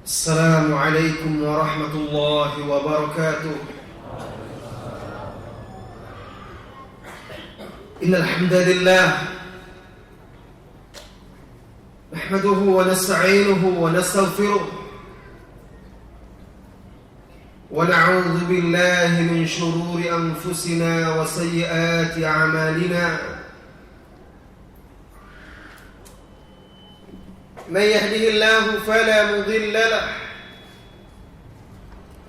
السلام عليكم ورحمة الله وبركاته. إن الحمد لله نحمده ونستعينه ونستغفره ونعوذ بالله من شرور أنفسنا وسيئات أعمالنا. من يهده الله فلا مضل له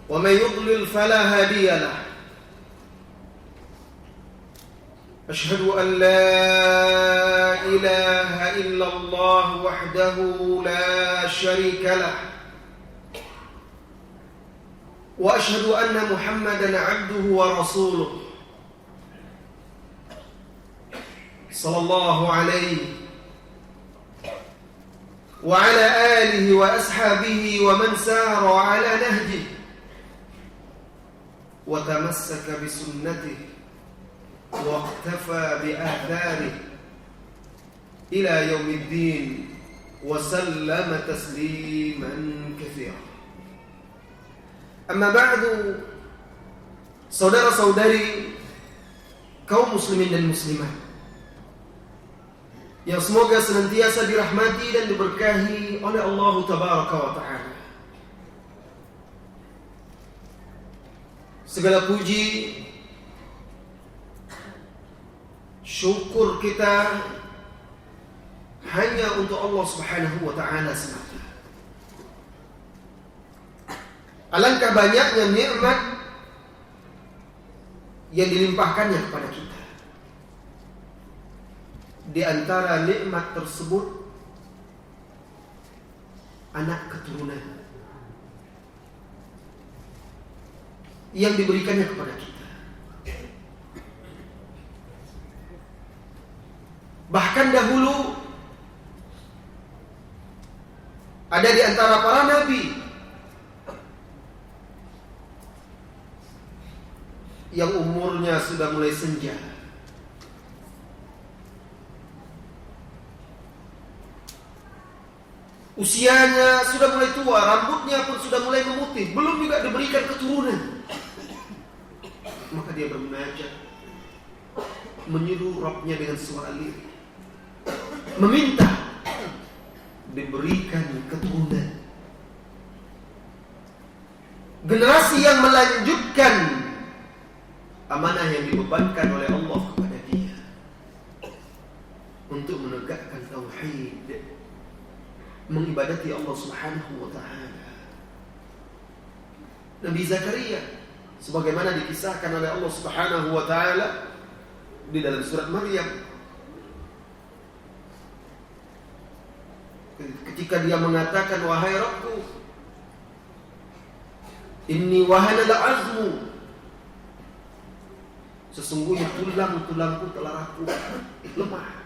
ومن يضلل فلا هادي له. أشهد أن لا إله إلا الله وحده لا شريك له، وأشهد أن محمدا عبده ورسوله صلى الله عليه وعلى آله وأصحابه ومن سار على نهجه وتمسك بسنته واقتفى بآثاره إلى يوم الدين وسلم تسليما كثيرا. Amma ba'du, saudara-saudari kaum muslimin dan muslimat yang semoga senantiasa dirahmati dan diberkahi oleh Allah Tabaraka wa Ta'ala. Segala puji, syukur kita hanya untuk Allah Subhanahu wa Ta'ala semata. Alangkah banyaknya nikmat yang dilimpahkannya kepada kita. Di antara nikmat tersebut, anak keturunan yang diberikannya kepada kita. Bahkan dahulu ada di antara para nabi yang umurnya sudah mulai senja. Usianya sudah mulai tua, rambutnya pun sudah mulai memutih, belum juga diberikan keturunan. Maka dia bermunajat, menyeru Rabbnya dengan suara lirih, meminta diberikan keturunan. Generasi yang melanjutkan amanah yang dibebankan oleh Allah kepada dia untuk menegakkan tauhid, mengibadati Allah Subhanahu wa Ta'ala. Nabi Zakaria sebagaimana dikisahkan oleh Allah Subhanahu wa Ta'ala di dalam surat Maryam, ketika dia mengatakan, wahai Rabbku, inni wahana al-azmu, sesungguhnya tulang-tulangku telah rapuh, lemah.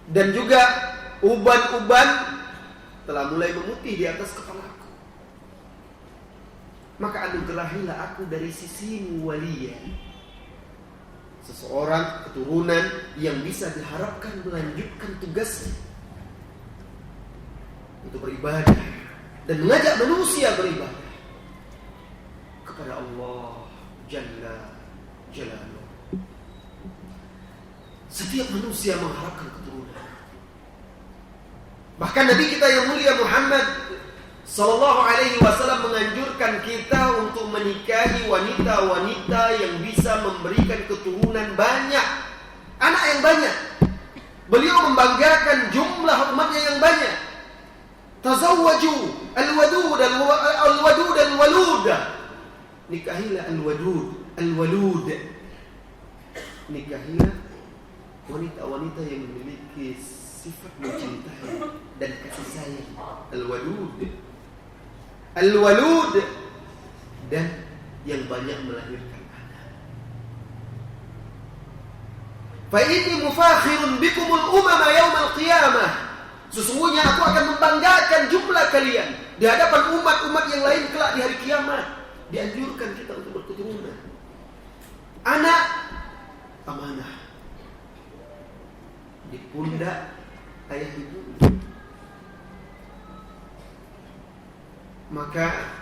Dan juga uban-uban telah mulai memutih di atas kepalaku. Maka anugerahilah aku dari sisimu waliyan, seseorang keturunan yang bisa diharapkan melanjutkan tugasnya untuk beribadah dan mengajak manusia beribadah kepada Allah Jalla Jalaluh. Setiap manusia mengharapkan keturunan. Bahkan Nabi kita yang mulia Muhammad sallallahu alaihi wasallam menganjurkan kita untuk menikahi wanita-wanita yang bisa memberikan keturunan banyak, anak yang banyak. Beliau membanggakan jumlah umatnya yang banyak. Tazawwaju al-wadud al-wadud al-walud. Nikahilah al-wadud al-walud. Nikahilah wanita-wanita yang memiliki sifat mencintai dan kasih sayang. Al-wadud, al-walud, dan yang banyak melahirkan anak. Fa inni mufakhirun bikumul umama yaumal qiyamah. Sesungguhnya aku akan membanggakan jumlah kalian di hadapan umat-umat yang lain kelak di hari kiamat. Dianjurkan kita untuk berketurunan. Anak amanah di pundak ayah ibu. maka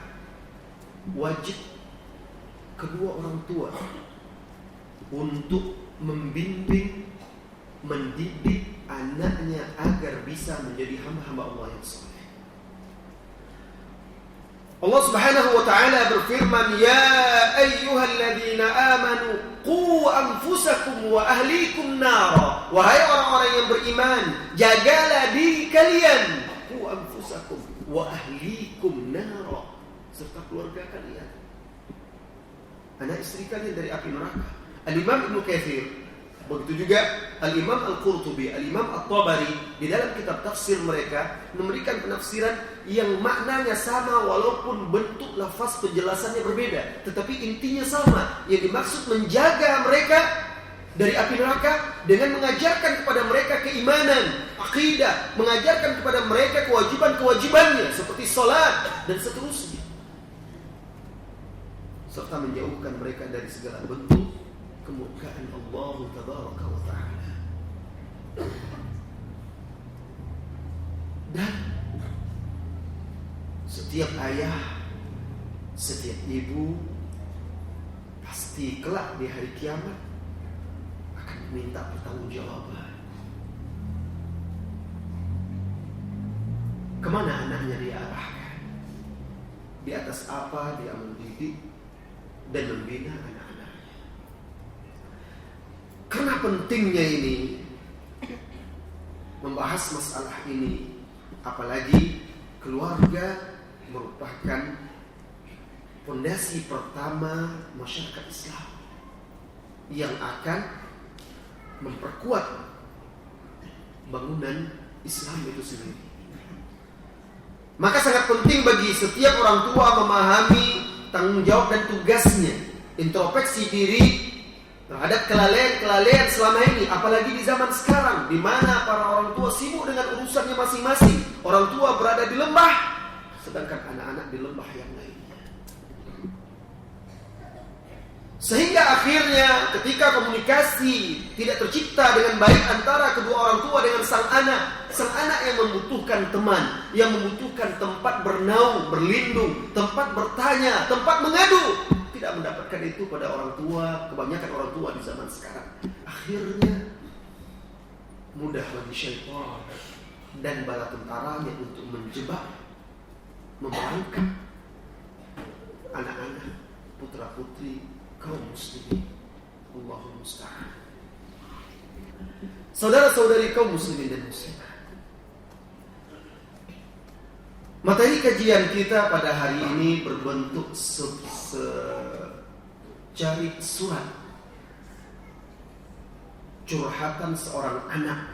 wajib kedua orang tua untuk membimbing, mendidik anaknya agar bisa menjadi hamba-hamba Allah yang saleh. Allah Subhanahu wa taala berfirman, "Ya ayyuhalladzina amanu qu anfusakum wa ahlikum nara." Wahai orang-orang yang beriman, jagalah diri kalian, qu anfusakum wa ahlikum nara, serta keluarga kalian, anak istri kalian dari api neraka. Al-Imam Ibnu Katsir, begitu juga Al-Imam Al-Qurtubi, Al-Imam At-Tabari di dalam kitab tafsir mereka memberikan penafsiran yang maknanya sama walaupun bentuk lafaz penjelasannya berbeda, tetapi intinya sama. Yang dimaksud menjaga mereka dari api neraka dengan mengajarkan kepada mereka keimanan, akidah, mengajarkan kepada mereka kewajiban-kewajibannya seperti salat dan seterusnya, serta menjauhkan mereka dari segala bentuk kemurkaan Allah Tabaraka wa Ta'ala. Dan setiap ayah, setiap ibu pasti kelak di hari kiamat akan diminta pertanggungjawaban. Kemana anaknya dia arahkan? Di atas apa dia mendidik dan membina anak-anaknya? Karena pentingnya ini membahas masalah ini, apalagi keluarga merupakan fondasi pertama masyarakat Islam yang akan memperkuat bangunan Islam itu sendiri. Maka sangat penting bagi setiap orang tua memahami tanggung jawab dan tugasnya, introspeksi diri terhadap kelalaian selama ini, apalagi di zaman sekarang di mana para orang tua sibuk dengan urusannya masing-masing. Orang tua berada di lembah, sedangkan anak-anak di lembah yang lainnya. Sehingga akhirnya ketika komunikasi tidak tercipta dengan baik antara kedua orang tua dengan sang anak yang membutuhkan teman, yang membutuhkan tempat bernaung, berlindung, tempat bertanya, tempat mengadu, tidak mendapatkan itu pada orang tua, kebanyakan orang tua di zaman sekarang. Akhirnya mudah bagi syaitan dan bala tentaranya untuk menjebak, memerangkap anak-anak, putra-putri kaum muslimin. Allahumma musta'an. Saudara-saudari kaum muslimin dan muslimat, materi kajian kita pada hari ini berbentuk secari surat curhatan seorang anak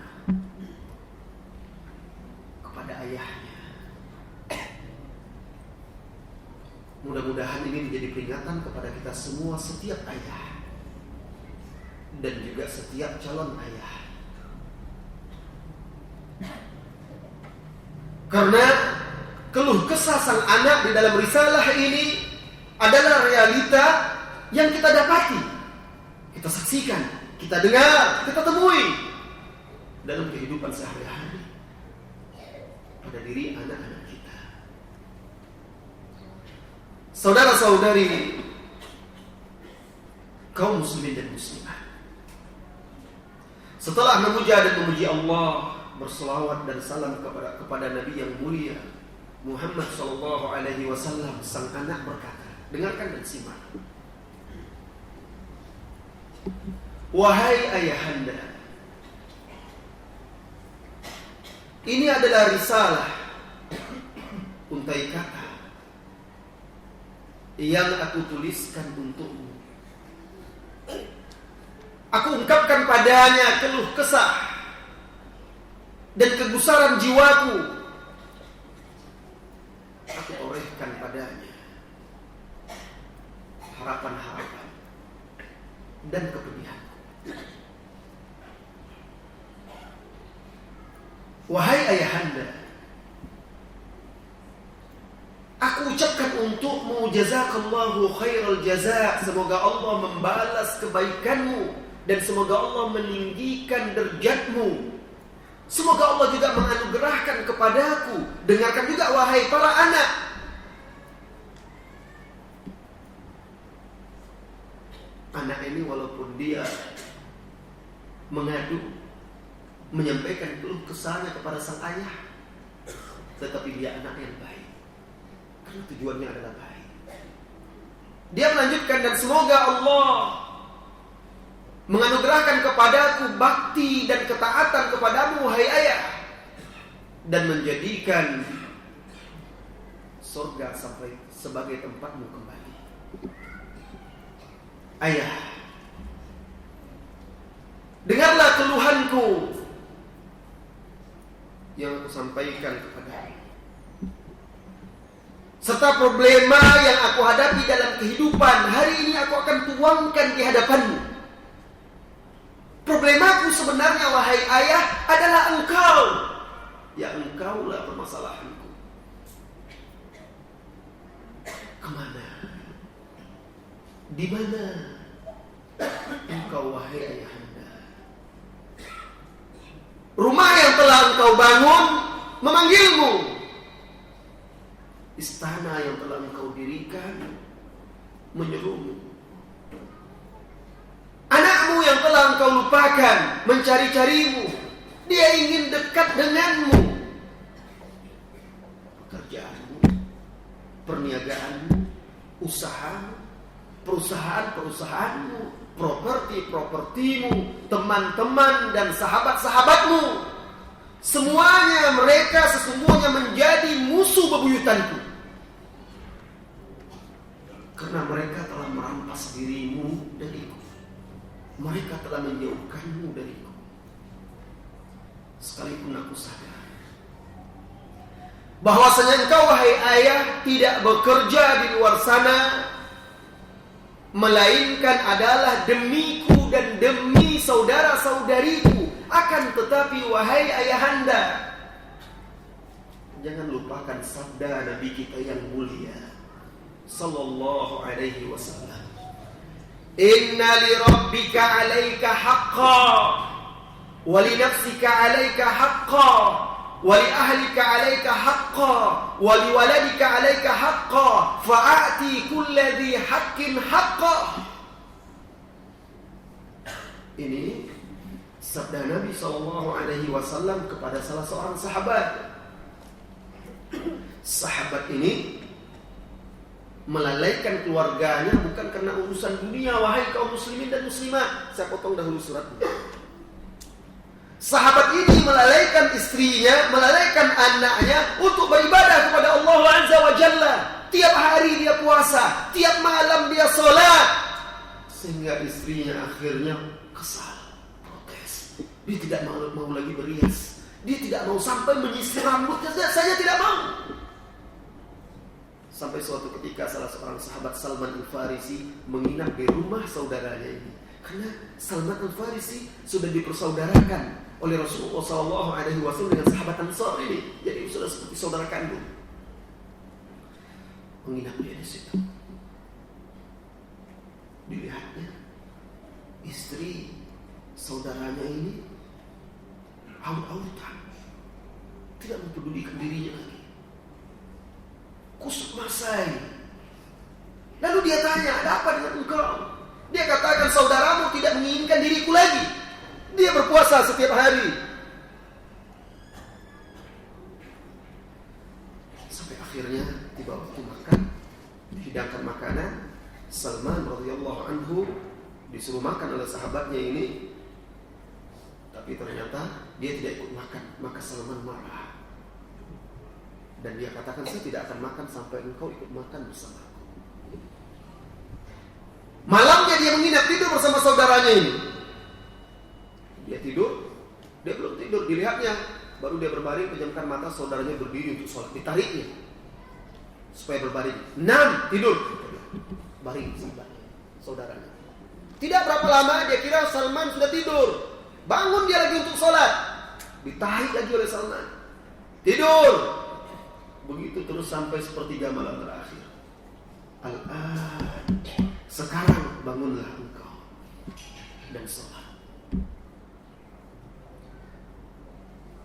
kepada ayahnya. Mudah-mudahan ini menjadi peringatan kepada kita semua, setiap ayah dan juga setiap calon ayah. Karena keluh kesah sang anak di dalam risalah ini adalah realita yang kita dapati, kita saksikan, kita dengar, kita temui dalam kehidupan sehari-hari pada diri anak-anak kita. Saudara-saudari kaum muslimin dan muslimat, setelah memuja dan memuji Allah, berselawat dan salam kepada Nabi yang mulia Muhammad sallallahu alaihi wasallam, sang anak berkata, dengarkan dan simak. Wahai ayahanda, ini adalah risalah, untai kata yang aku tuliskan untukmu. Aku ungkapkan padanya keluh kesah dan kegusaran jiwaku. Aku torehkan padanya harapan-harapan dan kepedihan. Wahai ayahanda, aku ucapkan untukmu jazakallahu khairal jaza. Semoga Allah membalas kebaikanmu dan semoga Allah meninggikan derajatmu. Semoga Allah juga menganugerahkan kepadaku. Dengarkan juga wahai para anak, Anak ini walaupun dia mengadu, menyampaikan keluh kesahnya kepada sang ayah, tetapi dia anak yang baik, karena tujuannya adalah baik. Dia melanjutkan, dan semoga Allah menganugerahkan kepadaku bakti dan ketaatan kepadamu, wahai ayah, dan menjadikan surga sampai sebagai tempatmu kembali. Ayah, dengarlah keluhanku yang aku sampaikan kepadamu, serta problema yang aku hadapi dalam kehidupan. Hari ini aku akan tuangkan di hadapanmu. Problemaku sebenarnya, wahai ayah, adalah engkau. Ya, engkaulah permasalahanku. Kemana? Di mana engkau, wahai ayahanda? Rumah yang telah engkau bangun memanggilmu. Istana yang telah engkau dirikan menyerumu. Anakmu yang telah engkau lupakan mencari-carimu. Dia ingin dekat denganmu. Pekerjaanmu, perniagaanmu, usahamu, perusahaan-perusahaanmu, properti-propertimu, teman-teman dan sahabat-sahabatmu, semuanya mereka sesungguhnya menjadi musuh bebuyutanku, karena mereka telah merampas dirimu dariku. Mereka telah menjauhkanmu dariku. Sekalipun aku sadar bahwasanya engkau, wahai ayah, tidak bekerja di luar sana melainkan adalah demiku dan demi saudara-saudariku. Akan tetapi, wahai ayahanda, jangan lupakan sabda Nabi kita yang mulia sallallahu alaihi wasallam, inna li rabbika 'alaika haqqan wa li nafsika 'alaika haqqan wa li ahlika 'alaika haqqan wa li waladika 'alaika haqqan fa'ati kulli dhi haqqin haqqan. Ini sabda Nabi SAW kepada salah seorang sahabat. Sahabat ini melalaikan keluarganya bukan karena urusan dunia, wahai kaum muslimin dan muslimat. Saya potong dahulu suratnya. Sahabat ini melalaikan istrinya, melalaikan anaknya untuk beribadah kepada Allah Azza wa Jalla. Tiap hari dia puasa, tiap malam dia sholat, sehingga istrinya akhirnya kesal, protes. Dia tidak mau lagi berias, dia tidak mau sampai menyisir rambutnya. Saya tidak mau. Sampai suatu ketika salah seorang sahabat, Salman Al-Farisi, menginap di rumah saudaranya ini. Karena Salman Al-Farisi sudah dipersaudarakan oleh Rasulullah SAW dengan sahabat Ansar ini. Jadi sudah seperti saudara kandung. Menginap dia di situ. Dilihatnya istri saudaranya ini aut-autan, tidak mempedulikan dirinya lagi, kusuk masai. Lalu dia tanya, ada apa dengan engkau? Dia katakan, saudaramu tidak menginginkan diriku lagi. Dia berpuasa setiap hari. Sampai akhirnya tiba waktu makan, dihidangkan makanan. Salman radhiyallahu anhu disuruh makan oleh sahabatnya ini, tapi ternyata dia tidak ikut makan. Maka Salman marah dan dia katakan, saya tidak akan makan sampai engkau ikut makan bersamaku. Malamnya dia menginap, tidur bersama saudaranya ini. Dia tidur, dia belum tidur, dilihatnya baru dia berbaring, pejamkan mata, saudaranya berdiri untuk sholat, ditariknya supaya berbaring. 6, tidur, baring saudaranya. Tidak berapa lama dia kira Salman sudah tidur, bangun dia lagi untuk sholat, ditarik lagi oleh Salman, tidur. Begitu terus sampai sepertiga malam terakhir. Al-an, sekarang bangunlah engkau dan sholat.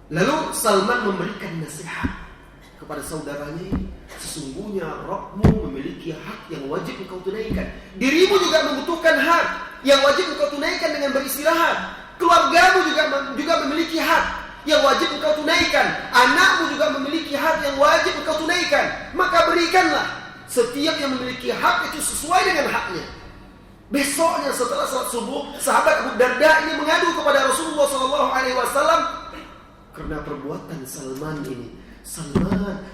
Lalu Salman memberikan nasihat kepada saudaranya ini, sesungguhnya Rabbmu memiliki hak yang wajib engkau tunaikan. Dirimu juga membutuhkan membutuhkan hak yang wajib engkau tunaikan dengan beristirahat. Keluargamu juga memiliki hak yang wajib engkau tunaikan. Anakmu juga memiliki hak yang wajib engkau tunaikan. Maka berikanlah setiap yang memiliki hak itu sesuai dengan haknya. Besoknya setelah salat subuh, sahabat Abu Darda ini mengadu kepada Rasulullah SAW karena perbuatan Salman ini.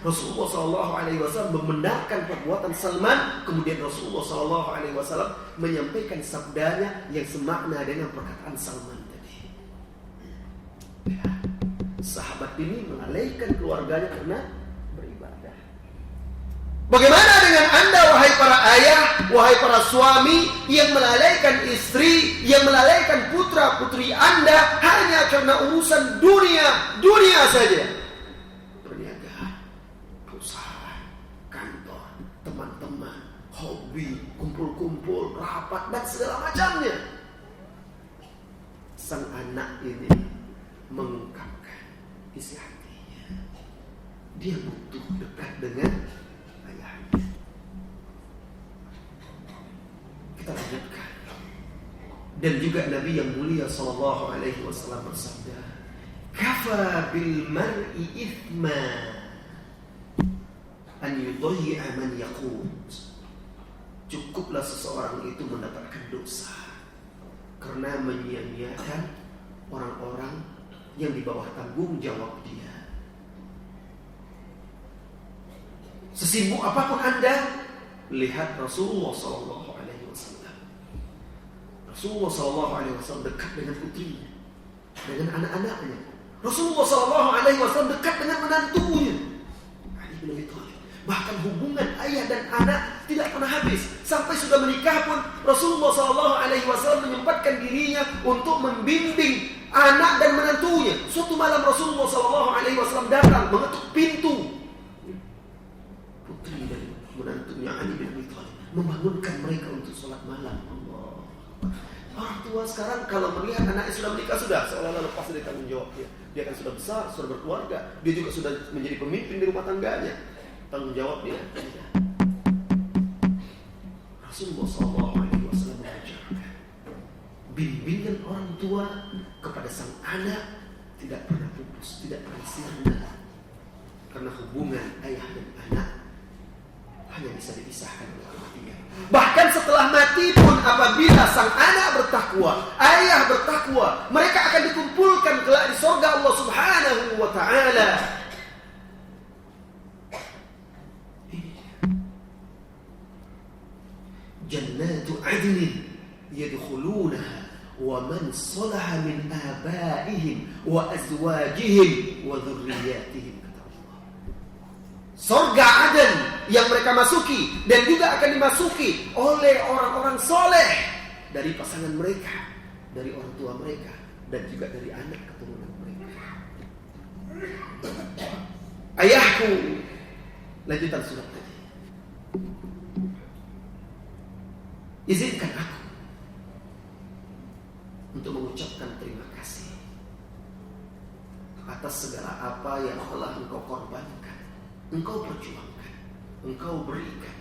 Rasulullah SAW membenarkan perbuatan Salman. Kemudian Rasulullah SAW menyampaikan sabdanya yang semakna dengan perkataan Salman tadi. Ya, sahabat ini melalaikan keluarganya karena beribadah. Bagaimana dengan Anda, wahai para ayah, wahai para suami yang melalaikan istri, yang melalaikan putra putri Anda hanya karena urusan dunia saja? Perniagaan, perusahaan, kantor, teman-teman, hobi, kumpul-kumpul, rapat dan segala macamnya. Sang anak ini mengungkapkan isi hatinya. Dia butuh dekat dengan ayahnya. Kita lanjutkan. Dan juga Nabi yang mulia SAW bersabda, "Kafa bil mar'i ithma an yudhi'a man yaqut." Cukuplah seseorang itu mendapatkan dosa karena menyia-nyiakan orang-orang yang di bawah tanggung jawab dia. Sesibuk apapun Anda, lihat Rasulullah SAW. Rasulullah SAW dekat dengan putrinya, dengan anak-anaknya. Rasulullah SAW dekat dengan menantunya, Ali bin Abi Thalib. Bahkan hubungan ayah dan anak tidak pernah habis. Sampai sudah menikah pun Rasulullah SAW menyempatkan dirinya untuk membimbing anak dan menantunya. Suatu malam Rasulullah SAW datang mengetuk pintu. Putri dan menantunya Ali bin Abi Thalib membangunkan mereka untuk sholat malam. Orang tua sekarang kalau melihat anaknya sudah menikah, sudah seolah-olah lepas dari tanggung jawab dia. Dia kan sudah besar, sudah berkeluarga. Dia juga sudah menjadi pemimpin di rumah tangganya. Tanggung jawab dia tidak. Rasulullah SAW mengajarkan bimbingan orang tua kepada sang anak tidak pernah pupus, tidak pernah sirna. Karena hubungan ayah dan anak hanya bisa dipisahkan oleh kematian. Bahkan setelah mati pun apabila sang anak bertakwa, ayah bertakwa, mereka akan dikumpulkan kelak di surga Allah Subhanahu wa ta'ala. Jannatu adnin yadkhulunaha wa man salaha min abaihim wa azwajihim wa dhurriyyatihim. Surga Aden yang mereka masuki dan juga akan dimasuki oleh orang-orang soleh dari pasangan mereka, dari orang tua mereka, dan juga dari anak keturunan mereka. Ayahku, lanjutan surat tadi. Izinkan aku untuk mengucapkan terima kasih atas segala apa yang telah engkau korbankan, engkau perjuangkan, engkau berikan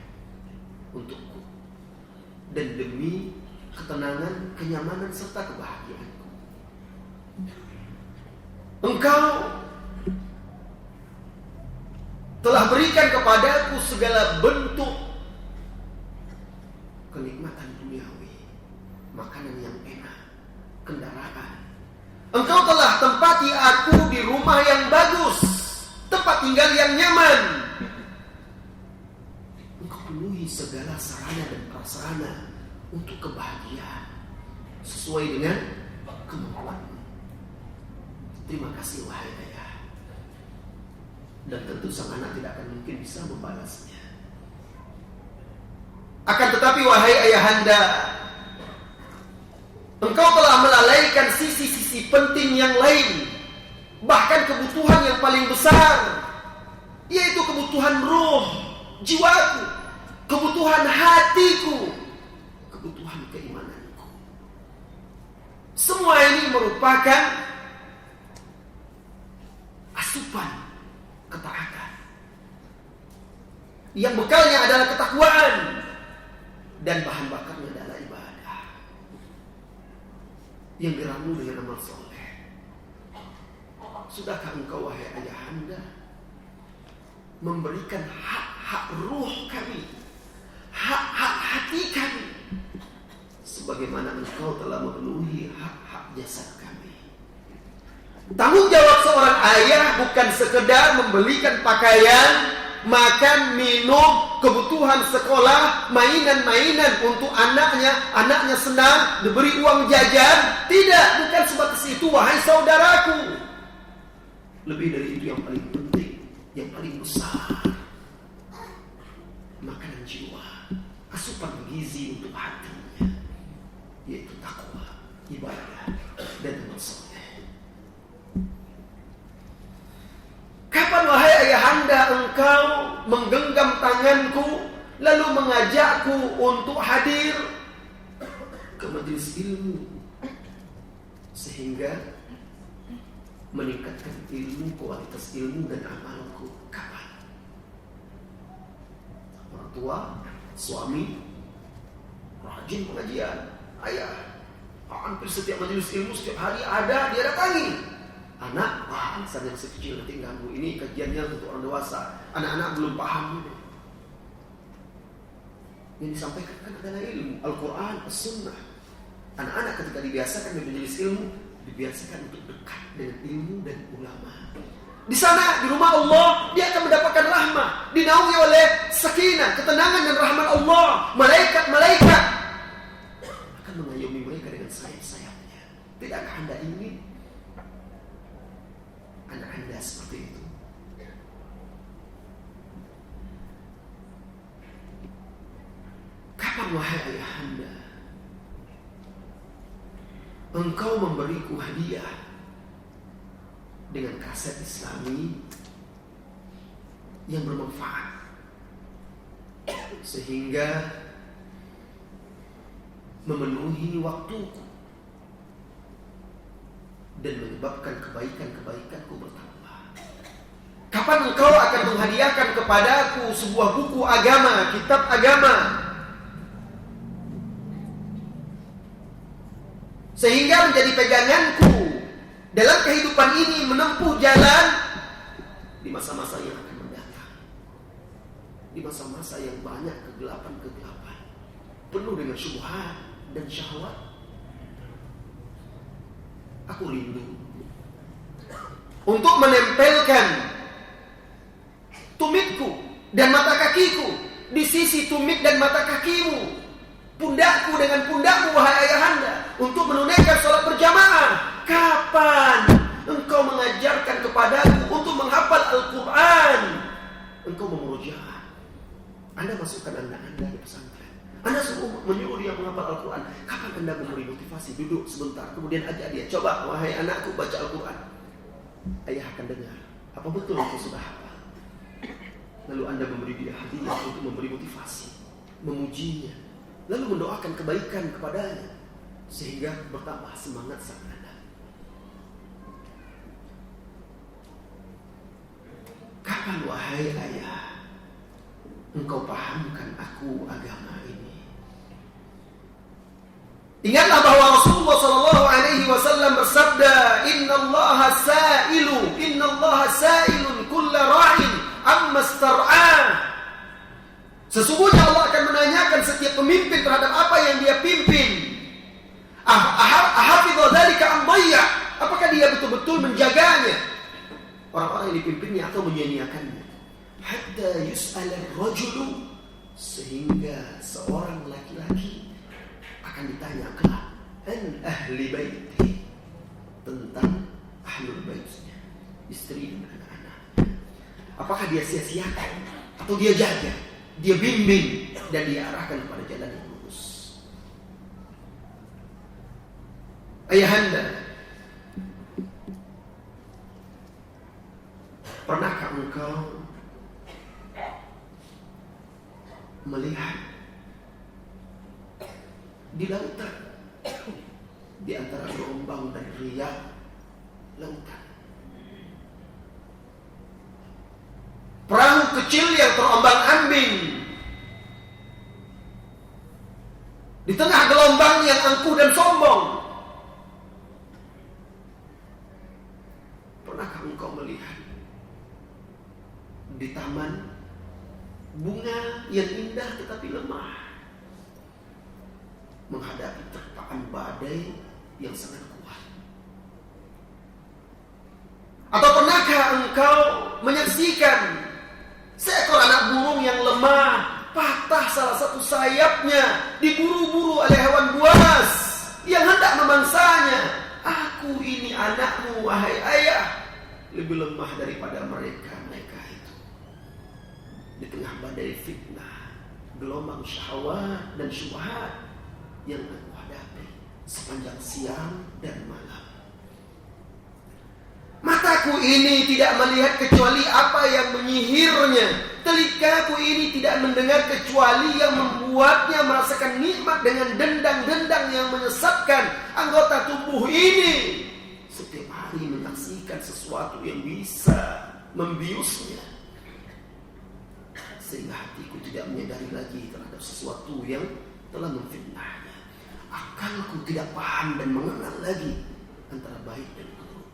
untukku, dan demi ketenangan, kenyamanan serta kebahagiaanku. Engkau telah berikan kepadaku segala bentuk kenikmatan duniawi, makanan yang enak, kendaraan. Engkau telah tempati aku di rumah yang bagus, tempat tinggal yang nyaman. Engkau penuhi segala sarana dan prasarana untuk kebahagiaan sesuai dengan kemampuanmu. Terima kasih wahai ayah. Dan tentu sang anak tidak akan mungkin bisa membalasnya. Akan tetapi wahai ayahanda, engkau telah melalaikan sisi-sisi penting yang lain, bahkan kebutuhan yang paling besar, yaitu kebutuhan ruh, jiwaku, kebutuhan hatiku, kebutuhan keimananku. Semua ini merupakan asupan ketaatan yang bekalnya adalah ketakwaan dan bahan bakarnya adalah ibadah. yang diramu dengan amal soleh. Sudahkah engkau wahai ayahanda memberikan hak-hak ruh kami, hak-hak hati kami, sebagaimana engkau telah memenuhi hak-hak jasad kami? Tanggung jawab seorang ayah bukan sekedar membelikan pakaian, makan, minum, kebutuhan sekolah, mainan-mainan untuk anaknya senang, diberi uang jajan. Tidak, bukan sebatas itu wahai saudaraku. Lebih dari itu yang paling penting, yang paling besar, makanan jiwa, asupan gizi untuk hatinya, yaitu takwa, ibadah, dan amal soleh. Kapan wahai ayahanda engkau menggenggam tanganku lalu mengajakku untuk hadir ke majelis ilmu sehingga meningkatkan ilmu, kualitas ilmu dan amalku? Kapan? Orang tua, suami rajin pengajian, ayah hampir setiap majelis ilmu setiap hari ada, dia datangi. Anak, alasan yang sekecil nanti ganggu. Ini kajiannya untuk orang dewasa. Anak-anak belum paham ini. Yang disampaikan kan adalah ilmu, Al-Quran, As-Sunnah. Anak-anak ketika dibiasakan di majelis ilmu, dibiasakan untuk dekat dengan ilmu dan ulama. Di sana, di rumah Allah, dia akan mendapatkan rahmah, dinaungi oleh sakinah, ketenangan dan rahmat Allah. Malaikat-malaikat akan mengayomi mereka dengan sayap-sayapnya. Tidakkah Anda ingin anak Anda seperti itu? Kapan wahai ayahanda engkau memberiku hadiah dengan kaset Islami yang bermanfaat sehingga memenuhi waktuku dan menyebabkan kebaikan-kebaikanku bertambah? Kapan engkau akan menghadiahkan kepadaku sebuah buku agama, kitab agama, sehingga menjadi peganganku dalam kehidupan ini menempuh jalan di masa-masa yang akan mendatang, di masa-masa yang banyak kegelapan-kegelapan, penuh dengan syubhat dan syahwat? Aku rindu untuk menempelkan tumitku dan mata kakiku di sisi tumit dan mata kakimu, pundakku dengan pundakmu wahai ayahanda, untuk menunaikan sholat berjamaah. Kapan engkau mengajarkan kepadaku untuk menghafal Al-Quran? Engkau memurojaah. Anda masukkan anak-anda di pesantren, Anda menyuruh dia menghafal Al-Quran. Kapan Anda memberi motivasi? Duduk sebentar, kemudian ajak dia, coba wahai anakku baca Al-Quran. Ayah akan dengar, apa betul engkau sudah hafal? Lalu Anda memberi dia hadiah untuk memberi motivasi, memujinya, lalu mendoakan kebaikan kepadanya sehingga bertambah semangat sang anak. Kapan wahai ayah engkau pahamkan aku agama ini? Ingatlah bahwa Rasulullah sallallahu alaihi wasallam bersabda, "Innallaha sa'ilun kulla ra'in amma star'ah." Sesungguhnya Allah akan menanyakan setiap pemimpin terhadap apa yang dia pimpin. Ahafidha dzalika am dhayya? Apakah dia betul-betul menjaganya, orang-orang yang dipimpinnya, atau menyia-nyiakannya? Hatta yus'al ar-rajulu, sehingga seorang laki-laki akan ditanya kelak an ahli baiti, tentang ahlul baitnya, istri dan anak-anak. Apakah dia sia-siakan atau dia jaga, dia bimbing dan dia arahkan kepada jalan yang lurus? Ayahanda, pernahkah engkau melihat di lautan, di antara gelombang dan riak lautan, perahu kecil yang terombang-ambing di tengah gelombang yang angkuh dan sombong? bunga yang indah tetapi lemah menghadapi terpaan badai yang sangat kuat. Atau pernahkah engkau menyaksikan seekor anak burung yang lemah, patah salah satu sayapnya, diburu-buru oleh hewan buas yang hendak memangsanya? Aku ini anakmu, wahai ayah, lebih lemah daripada mereka itu. Di tengah badai fitnah, gelombang syahwat dan syubhat yang aku hadapi sepanjang siang dan malam. Mataku ini tidak melihat kecuali apa yang menyihirnya. Telingaku ini tidak mendengar kecuali yang membuatnya merasakan nikmat dengan dendang-dendang yang menyesatkan. Anggota tubuh ini setiap hari menyaksikan sesuatu yang bisa membiusnya, sehingga hatiku tidak menyadari lagi terhadap sesuatu yang telah memfitnahnya. Akalku tidak paham dan mengenal lagi antara baik dan buruk.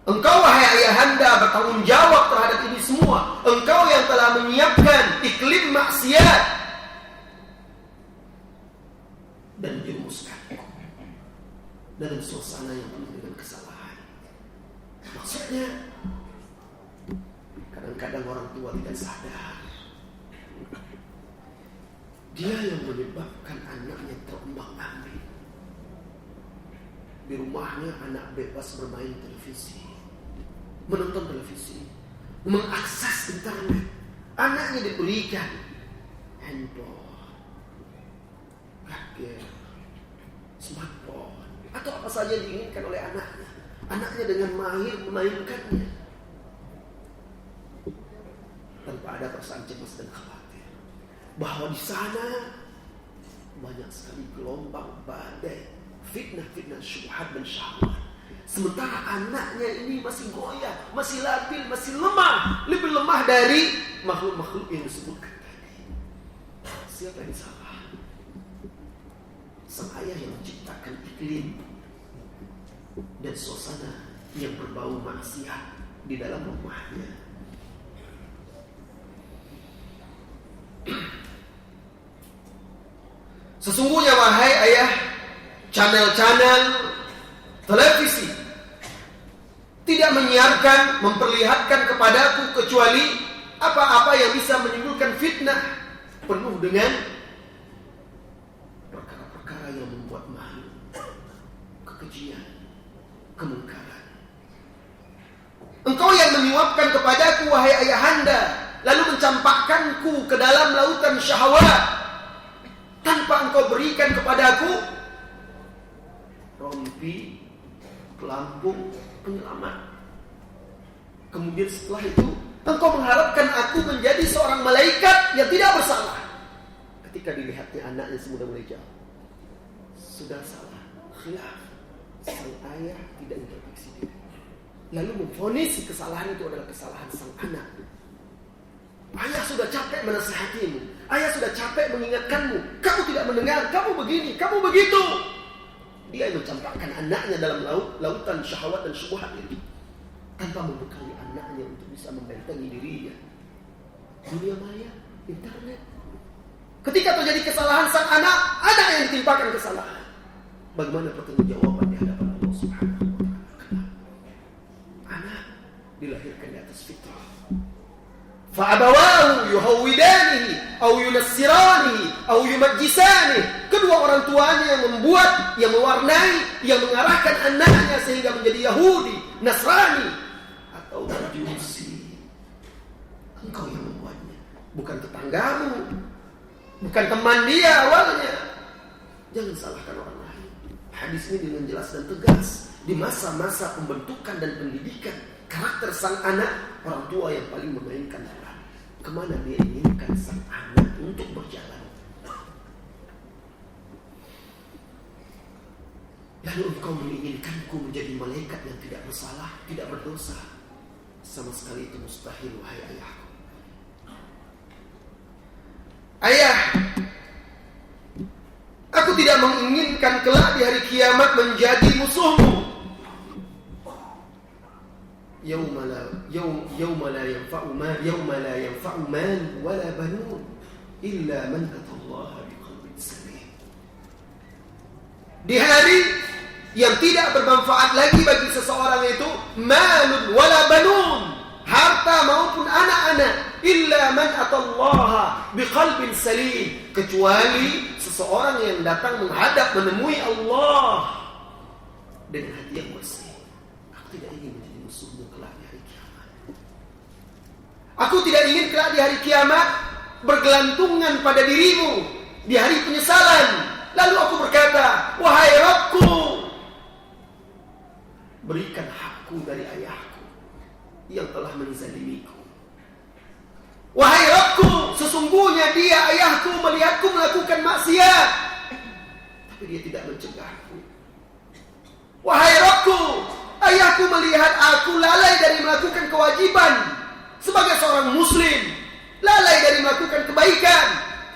Engkau, wahai ayahanda, bertanggung jawab terhadap ini semua. Engkau yang telah menyiapkan iklim maksiat dan menjerumuskanku dalam suasana yang penuh dengan kesalahan. Maksudnya, kadang-kadang orang tua tidak sadar dia yang menyebabkan anaknya terombang-ambing. Di rumahnya anak bebas bermain televisi, menonton televisi, mengakses internet. Anaknya diberikan handphone, gadget, smartphone, atau apa saja diinginkan oleh anaknya. Anaknya dengan mahir memainkannya tanpa ada perasaan cemas dan khawatir bahwa di sana banyak sekali gelombang badai, fitnah-fitnah, syubhat dan syahwat. Sementara anaknya ini masih goyah, masih labil, masih lemah, lebih lemah dari makhluk-makhluk yang disebutkan tadi. Siapa yang salah? Sang ayah yang menciptakan iklim dan suasana yang berbau maksiat di dalam rumahnya. Sesungguhnya, wahai ayah, channel-channel televisi tidak menyiarkan, memperlihatkan kepadaku kecuali apa-apa yang bisa menimbulkan fitnah, penuh dengan perkara-perkara yang membuat malu, kekejian, kemungkaran. Engkau yang menyuapkan kepadaku, wahai ayahanda, lalu mencampakkanku ke dalam lautan syahwat tanpa engkau berikan kepadaku rompi, pelampung, penyelamat. Kemudian setelah itu engkau mengharapkan aku menjadi seorang malaikat yang tidak bersalah. Ketika dilihatnya anaknya semudah mulai jauh, sudah salah, khilaf. Sang ayah tidak introspeksi diri, lalu memvonis kesalahan itu adalah kesalahan sang anak. Ayah sudah capek menasihatimu, ayah sudah capek mengingatkanmu, kamu tidak mendengar, kamu begini, kamu begitu. Dia mencampakkan anaknya dalam lautan syahwat dan syubhat itu, tanpa membekali anaknya untuk bisa membentengi dirinya. Dunia maya, internet. Ketika terjadi kesalahan sang anak yang ditimpakan kesalahan. Bagaimana pertanggungjawaban di hadapan Allah Subhanahu wa Ta'ala? Anak dilahirkan di atas fitrah. Fa'abawahu yuhawwidanihi aw yunassiranihi aw yumajjisanihi. Kedua orang tuanya yang membuat, yang mewarnai, yang mengarahkan anaknya sehingga menjadi Yahudi, Nasrani atau Majusi. Engkau yang membuatnya, bukan tetanggamu, bukan teman dia awalnya. Jangan salahkan orang lain. Hadis ini dengan jelas dan tegas. Di masa-masa pembentukan dan pendidikan karakter sang anak, orang tua yang paling memainkan peran. Kemana dia inginkan sang anak untuk berjalan. Lalu engkau menginginkanku menjadi malaikat yang tidak bersalah, tidak berdosa. Sama sekali itu mustahil, wahai ayahku. Ayah, aku tidak menginginkan kelak di hari kiamat menjadi musuhmu. Yawma la yanfa'u mal wala banun illa man atallaha biqalbin salim. Di hari yang tidak bermanfaat lagi bagi seseorang itu malun wala banun, harta maupun anak-anak, illa man atallaha biqalbin salim, kecuali seseorang yang datang menghadap menemui Allah dengan hati yang bersih. Aku tidak ingin menjadi musuhmu kelak di hari kiamat. Aku tidak ingin kelak di hari kiamat bergelantungan pada dirimu di hari penyesalan. Lalu aku berkata, wahai Rabbku, berikan hakku dari ayahku yang telah menzalimiku. Wahai Rabbku, sesungguhnya dia ayahku melihatku melakukan maksiat, tapi dia tidak mencegahku. Wahai Rabbku, ayahku melihat aku lalai dari melakukan kewajiban sebagai seorang muslim, lalai dari melakukan kebaikan,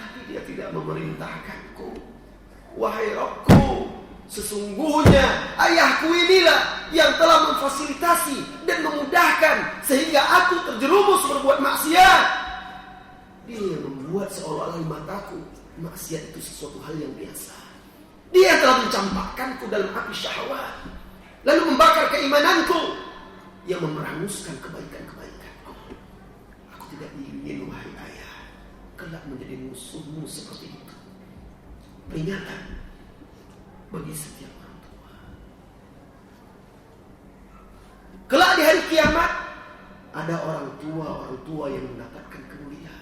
tapi dia tidak memerintahkanku. Wahai Rabbku, sesungguhnya ayahku inilah yang telah memfasilitasi dan memudahkan sehingga aku terjerumus berbuat maksiat. Dia yang membuat seolah-olah di mataku maksiat itu sesuatu hal yang biasa. Dia telah mencampakkanku dalam api syahwat, lalu membakar keimananku, yang memeranguskan kebaikan-kebaikanku. Aku tidak ingin, wahai ayah, kelak menjadi musuhmu seperti itu. Peringatan bagi setiap orang tua. Kelak di hari kiamat ada orang tua yang mendapatkan kemuliaan.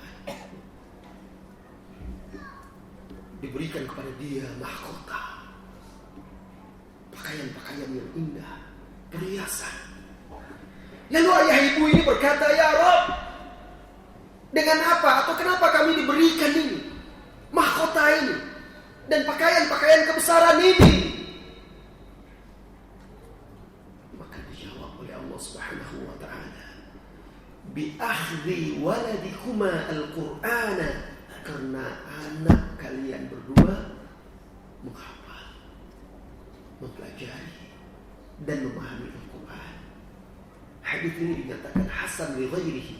Diberikan kepada dia mahkota, pakaian-pakaian yang indah, perhiasan. Lalu ayah ibu ini berkata, ya Rabb, dengan apa atau kenapa kami diberikan ini, mahkota ini, dan pakaian-pakaian kebesaran ini? Maka dijawab oleh Allah Subhanahu wa ta'ala, bi akhdhi waladikuma al-Qur'ana, karena anak kalian berdua menghafal, mempelajari dan memahami Al-Quran. Hadis ini dinyatakan hasan li ghairihi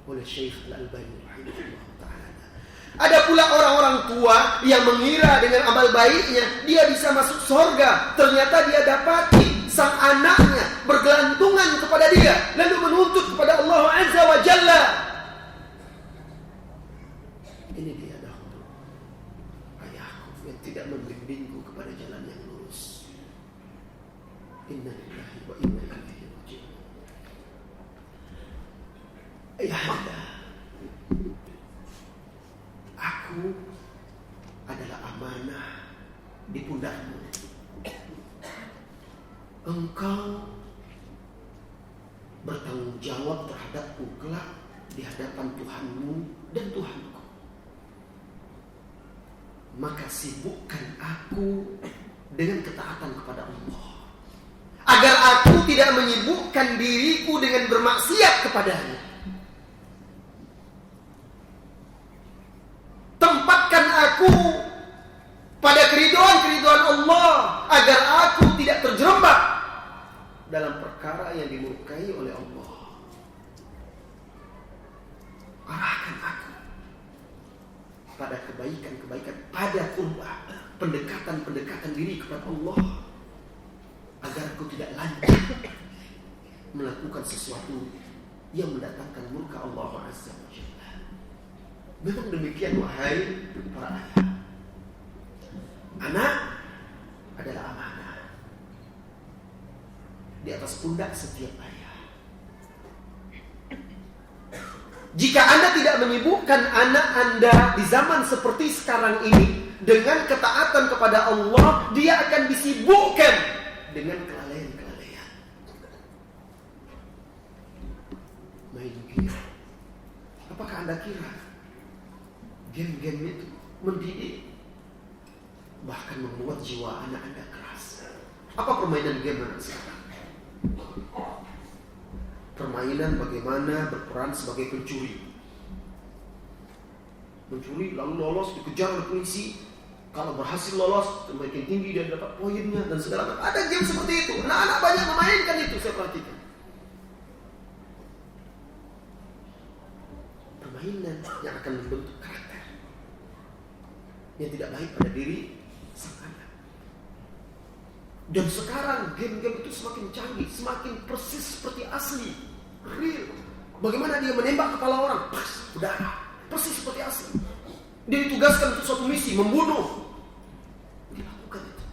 oleh Syekh Al-Albani rahimahullah ta'ala. Ada pula orang-orang tua yang mengira dengan amal baiknya dia bisa masuk surga, ternyata dia dapati sang anaknya bergelantungan kepada dia lalu menuntut kepada Allah Azza wa Jalla. Ini dia dahulu ayahku yang tidak membimbingku kepada jalan yang lurus. Inna lillahi wa inna ilaihi raji'un. Ayahanda, aku adalah amanah di pundakmu. Engkau bertanggung jawab terhadapku kelak di hadapan Tuhanmu dan Tuhanku. Maka sibukkan aku dengan ketaatan kepada Allah, agar aku tidak menyibukkan diriku dengan bermaksiat kepadanya. Tempatkan aku pada keridhaan Allah, agar aku tidak terjerembab dalam perkara yang dimurkai oleh Allah. Arahkan aku pada kebaikan-kebaikan, pada qurbah, pendekatan-pendekatan diri kepada Allah, agar aku tidak lanjut melakukan sesuatu yang mendatangkan murka Allah Azza wa Jalla. Memang demikian, wahai para ayah. Anak adalah amanah di atas pundak setiap ayah. Jika Anda tidak menyibukkan anak Anda di zaman seperti sekarang ini dengan ketaatan kepada Allah, dia akan disibukkan dengan kelalaian-kelalaian. Main game. Apakah Anda kira game-game itu mendidik, bahkan membuat jiwa anak Anda keras? Apa permainan game anak sekarang? Permainan bagaimana berperan sebagai pencuri. Mencuri lalu lolos, dikejar oleh polisi. Kalau berhasil lolos, semakin tinggi dan dapat poinnya dan segala macam. Ada game seperti itu. Anak-anak banyak memainkan itu, saya perhatikan. permainan yang akan membentuk karakter yang tidak baik pada diri sang anak. Dan sekarang game-game itu semakin canggih, semakin persis seperti asli, real. Bagaimana dia menembak kepala orang, berdarah, persis seperti asli. Dia ditugaskan untuk suatu misi, membunuh. Dia lakukan itu.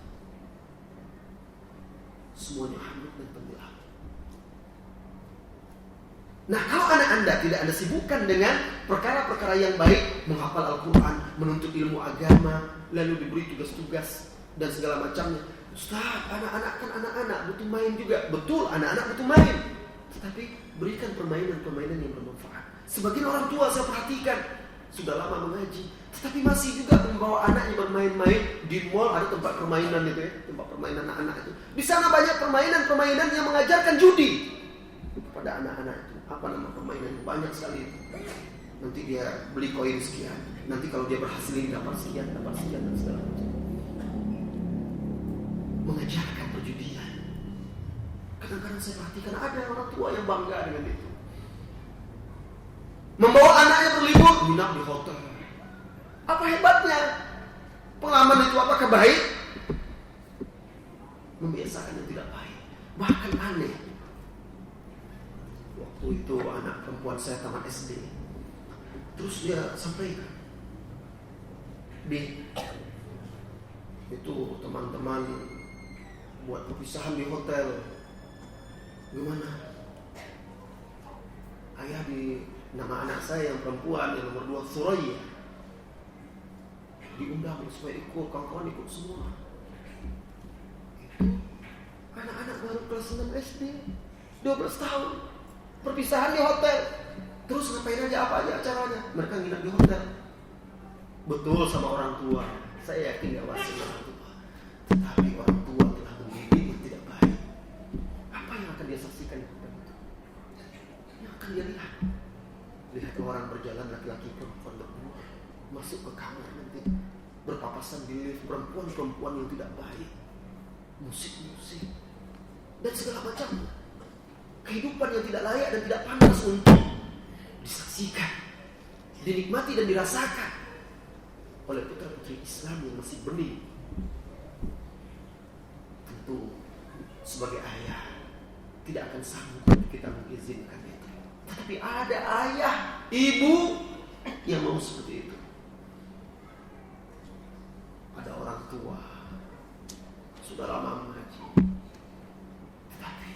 Semuanya hanyut dan tenggelam. Nah, kalau anak Anda tidak Anda sibukkan dengan perkara-perkara yang baik, menghafal Al-Quran, menuntut ilmu agama, lalu diberi tugas-tugas dan segala macamnya. Ustaz, anak-anak kan anak-anak butuh main juga. Betul, anak-anak butuh main. Tetapi berikan permainan-permainan yang bermanfaat. Sebagian orang tua saya perhatikan sudah lama mengaji, tetapi masih juga membawa anaknya bermain-main. Di mall ada tempat permainan itu ya, tempat permainan anak-anak itu. Di sana banyak permainan-permainan yang mengajarkan judi kepada anak-anak itu. Apa nama permainan? Banyak sekali itu. Nanti dia beli koin sekian, nanti kalau dia berhasil ini dapat sekian dan segala macam. Mengajarkan perjudian. Kadang-kadang saya perhatikan ada orang tua yang bangga dengan itu. Membawa anaknya berlibur, nginap di hotel. Apa hebatnya? Pengalaman itu apakah baik? Membiasakan yang tidak baik. Bahkan aneh. Waktu itu anak perempuan saya tamat SD. Terus dia sampaikan, Bi, itu teman-teman buat perpisahan di hotel. Gimana? Ayah di nama anak saya yang perempuan yang nomor 2 Suraya diundang supaya ikut, kawan-kawan ikut semua. Itu anak-anak baru kelas 6 SD, 12 tahun, perpisahan di hotel. Terus ngapain aja, apa aja acaranya? Mereka nginap di hotel. Betul sama orang tua. Saya yakin gak wasir orang tua. Tetapi orang tua telah mendidik yang tidak baik. Apa yang akan dia saksikan itu? Yang akan dia lihat. Lihat orang berjalan, laki-laki perempuan berdua masuk ke kamar nanti, berpapasan di lift, perempuan-perempuan yang tidak baik, musik-musik dan segala macam. Kehidupan yang tidak layak dan tidak pantas untuk disaksikan, dinikmati dan dirasakan oleh putra-putri Islam yang masih benih. Tentu sebagai ayah tidak akan sanggup kita mengizinkan itu. Tetapi ada ayah, ibu yang mau seperti itu. Ada orang tua sudah lama mengaji, tetapi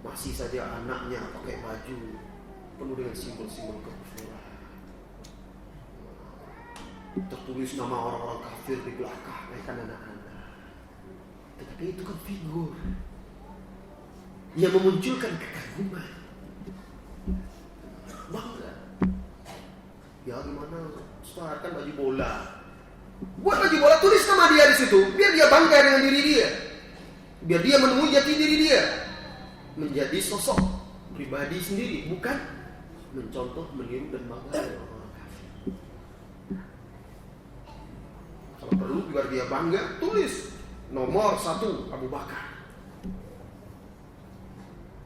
masih saja anaknya pakai baju penuh dengan simbol-simbol kekufuran. Tertulis nama orang-orang kafir di belakang kan anak-anak. Tetapi itu kan figur yang memunculkan kekaguman, bangga. Ya gimana? Ustaz kan baju bola. Buat baju bola, tulis nama dia di situ, biar dia bangga dengan diri dia, biar dia menemui jati diri dia, menjadi sosok pribadi sendiri, bukan mencontoh, meniru dan bangga dengan orang kafir. Kalau perlu biar dia bangga, tulis nomor 1 Abu Bakar.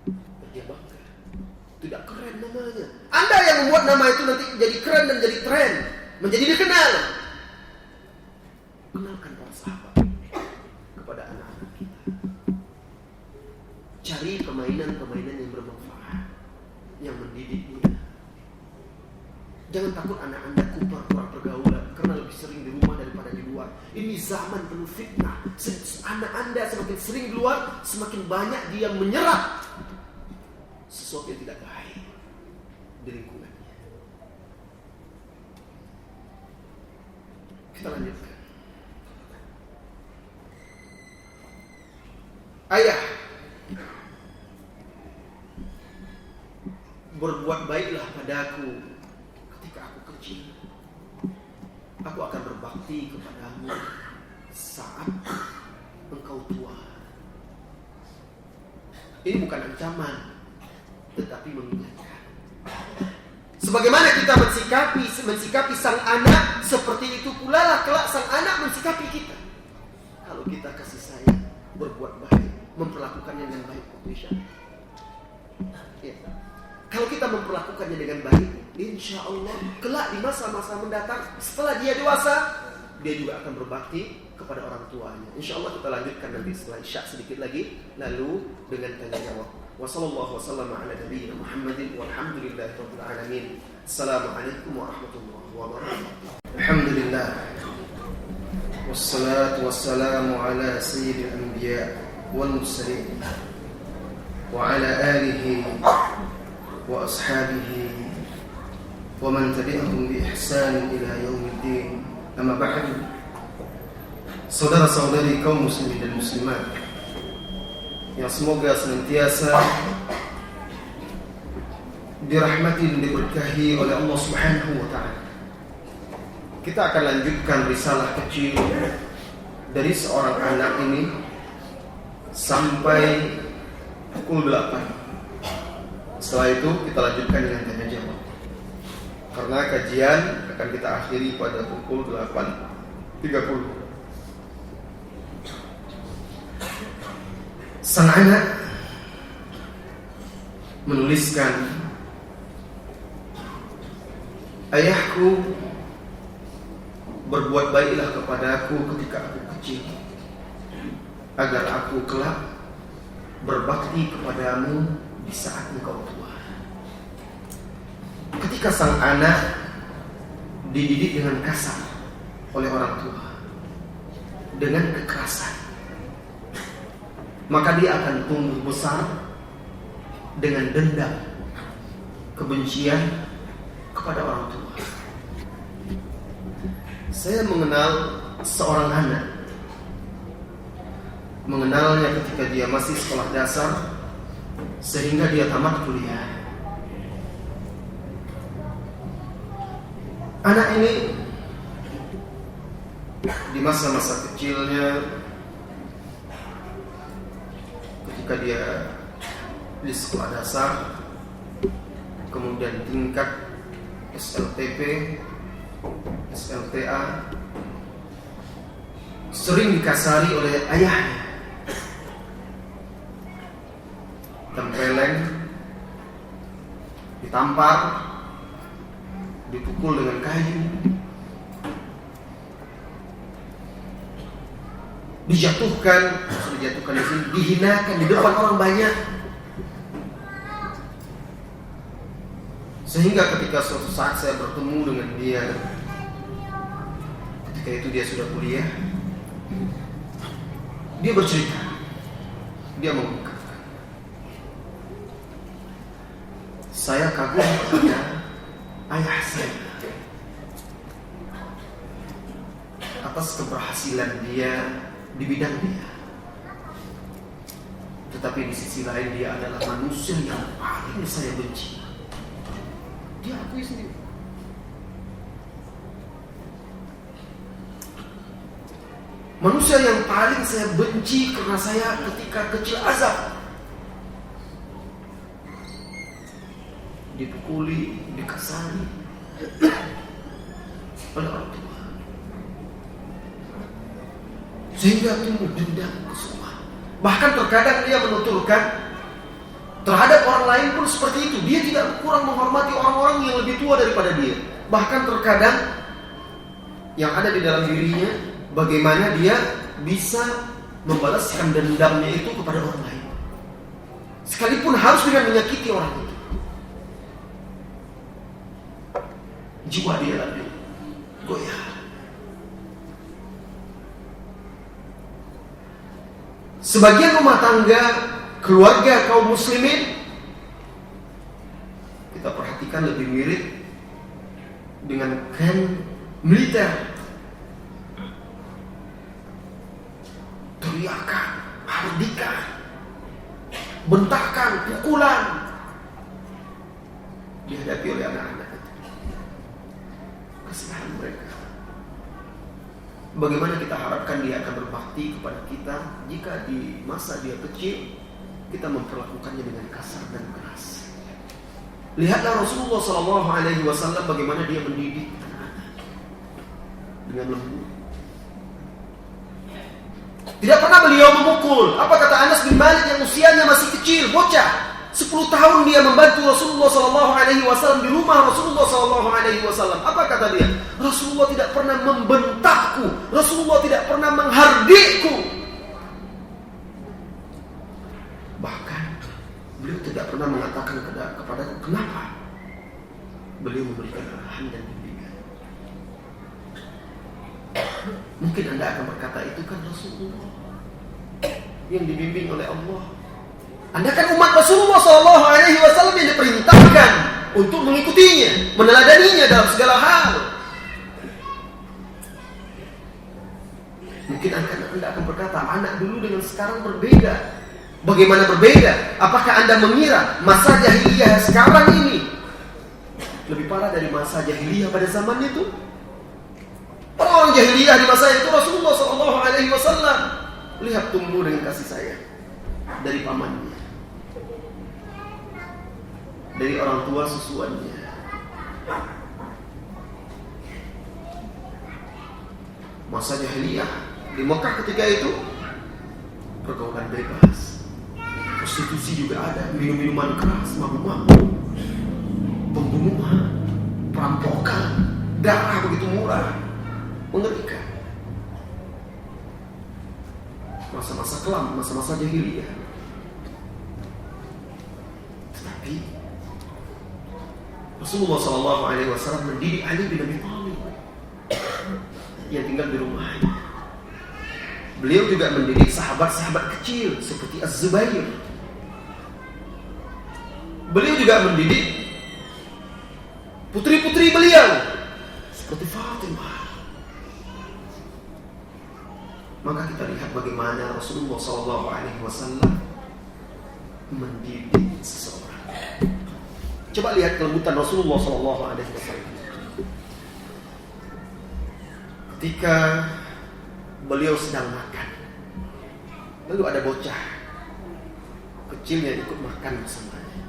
Biar dia bangga. Tidak keren namanya. Anda yang membuat nama itu nanti jadi keren dan jadi tren, menjadi dikenal. Kenalkan para sahabat kepada anak-anak kita. Cari permainan-permainan yang bermanfaat, yang mendidik dia. Jangan takut anak Anda kurang pergaulan karena lebih sering di rumah daripada di luar. Ini zaman penuh fitnah. Anak Anda semakin sering di luar, semakin banyak dia menyerap sesuatu yang tidak baik di lingkungannya. Kita lanjutkan. Ayah, berbuat baiklah padaku ketika aku kecil. Aku akan berbakti kepadamu saat engkau tua. Ini bukan ancaman, tetapi mengingatkan. Sebagaimana kita mensikapi sang anak, seperti itu pula lah kelak sang anak mensikapi kita. Kalau kita kasih sayang, berbuat baik, memperlakukannya dengan baik, ya. Kalau kita memperlakukannya dengan baik, insya Allah kelak di masa-masa mendatang, setelah dia dewasa, dia juga akan berbakti kepada orang tuanya. Insya Allah kita lanjutkan nanti setelah Isya sedikit lagi, lalu dengan tanya jawab. Wassallallahu wasallam ala nabiyyina Muhammadin walhamdulillahi rabbil alamin. Assalamualaikum warahmatullahi wabarakatuh. Alhamdulillah. Wassalatu wassalamu ala sayyidil anbiya wal mursalin wa ala alihi wa ashabihi wa man tabi'ahum bi ihsan ila yaumiddin. Amma ba'du. Saudara-saudari kaum muslimin dan muslimat yang semoga senantiasa dirahmati dan diberkahi oleh Allah Subhanahu wa taala. Kita akan lanjutkan risalah kecil dari seorang anak ini sampai pukul 8. Setelah itu kita lanjutkan dengan tanya jawab. Karena kajian akan kita akhiri pada pukul 8.30. Sang anak menuliskan, ayahku berbuat baiklah kepadaku ketika aku kecil, agar aku kelak berbakti kepadamu di saat engkau tua. Ketika sang anak dididik dengan kasar oleh orang tua, dengan kekerasan, maka dia akan tumbuh besar dengan dendam, kebencian kepada orang tua. Saya mengenal seorang anak, mengenalnya ketika dia masih sekolah dasar sehingga dia tamat kuliah. Anak ini di masa-masa kecilnya, ketika dia di sekolah dasar, kemudian tingkat SLTP, SLTA, sering dikasari oleh ayahnya, tempeleng, ditampar, dipukul dengan kayu, dijatuhkan di sini, dihinakan di depan orang banyak. Sehingga ketika suatu saat saya bertemu dengan dia, ketika itu dia sudah kuliah, dia bercerita, dia mengungkapkan, saya kagum kepada ayah saya atas keberhasilan dia di bidang dia. Tetapi di sisi lain dia adalah manusia yang paling saya benci. Dia akui sendiri. Manusia yang paling saya benci karena saya ketika kecil azab, dipukuli, dikasari oleh orang tua, sehingga tumbuh dendam kesumat. Bahkan terkadang dia menuturkan terhadap orang lain pun seperti itu. Dia tidak kurang menghormati orang-orang yang lebih tua daripada dia. Bahkan terkadang yang ada di dalam dirinya, bagaimana dia bisa membalaskan dendamnya itu kepada orang lain, sekalipun harus dengan menyakiti orang itu. Jiwa dia lalu goyah. Sebagian rumah tangga, keluarga kaum muslimin, kita perhatikan lebih mirip dengan kamp militer. Teriakan, hardikan, bentakan, pukulan dihadapi oleh anak-anak itu. Kasihan mereka. Bagaimana kita harapkan dia akan berbakti kepada kita jika di masa dia kecil kita memperlakukannya dengan kasar dan keras. Lihatlah Rasulullah SAW bagaimana dia mendidik anak-anak dengan lembut. Tidak pernah beliau memukul. Apa kata Anas bin Malik yang usianya masih kecil, bocah, 10 tahun dia membantu Rasulullah SAW di rumah Rasulullah SAW. Apa kata dia? Rasulullah tidak pernah membentakku, Rasulullah tidak pernah menghardikku. Bahkan beliau tidak pernah mengatakan kepadaku, kenapa? Beliau memberikan arahan dan bimbingan. Mungkin Anda akan berkata, itu kan Rasulullah yang dibimbing oleh Allah. Anda kan umat Rasulullah SAW yang diperintahkan untuk mengikutinya, meneladaninya dalam segala hal. Mungkin Anda akan berkata, anak dulu dengan sekarang berbeda. Bagaimana berbeda? Apakah Anda mengira masa jahiliyah sekarang ini lebih parah dari masa jahiliyah pada zaman itu? Orang jahiliyah di masa itu Rasulullah SAW lihat tumbuh dengan kasih sayang dari pamannya, dari orang tua susuannya. Masa jahiliyah di Mekah ketika itu pergaulan bebas, prostitusi juga ada, minum-minuman keras, mabuk-mabuk, pembunuhan, perampokan, darah begitu murah, mengerikan. Masa-masa kelam, masa-masa jahiliyah. Tetapi Rasulullah SAW mendidik Ali bin Abi Thalib yang tinggal di rumahnya. Beliau juga mendidik sahabat-sahabat kecil seperti Az-Zubair. Beliau juga mendidik putri-putri beliau seperti Fatimah. Maka kita lihat bagaimana Rasulullah SAW mendidik seseorang. Coba lihat kelembutan Rasulullah SAW. Ketika beliau sedang makan, lalu ada bocah kecil yang ikut makan bersamanya.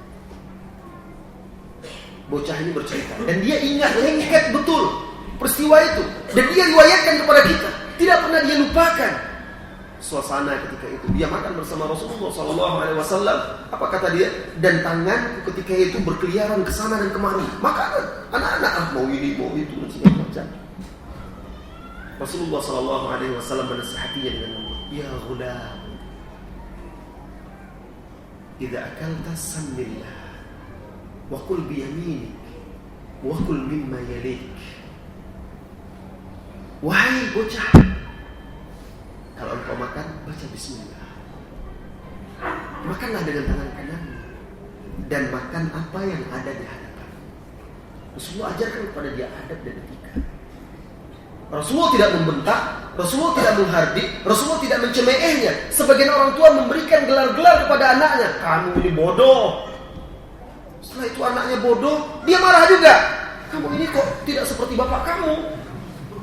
Bocah ini bercerita dan dia ingat lengket betul peristiwa itu, dan dia riwayatkan kepada kita. Tidak pernah dia lupakan suasana ketika itu. Dia makan bersama Rasulullah SAW. Apa kata dia? Dan tanganku ketika itu berkeliaran ke sana dan kemari. Makanan anak-anak mau ini mau itu dan segala macam. Rasulullah SAW menasihatinya dengan lembut. Ya ghulam, idza akalta samillah wa kul bi yaminik wa kul mimma yalik. Wahai bocah, kalau engkau makan, baca bismillah. Makanlah dengan tangan kananmu dan makan apa yang ada di hadapan. Rasulullah ajarkan kepada dia adab dan etika. Rasulullah tidak membentak, Rasulullah tidak menghardik, Rasulullah tidak mencemehnya. Sebagian orang tua memberikan gelar-gelar kepada anaknya. Kamu ini bodoh. Setelah itu anaknya bodoh, dia marah juga. Kamu ini kok tidak seperti bapak kamu.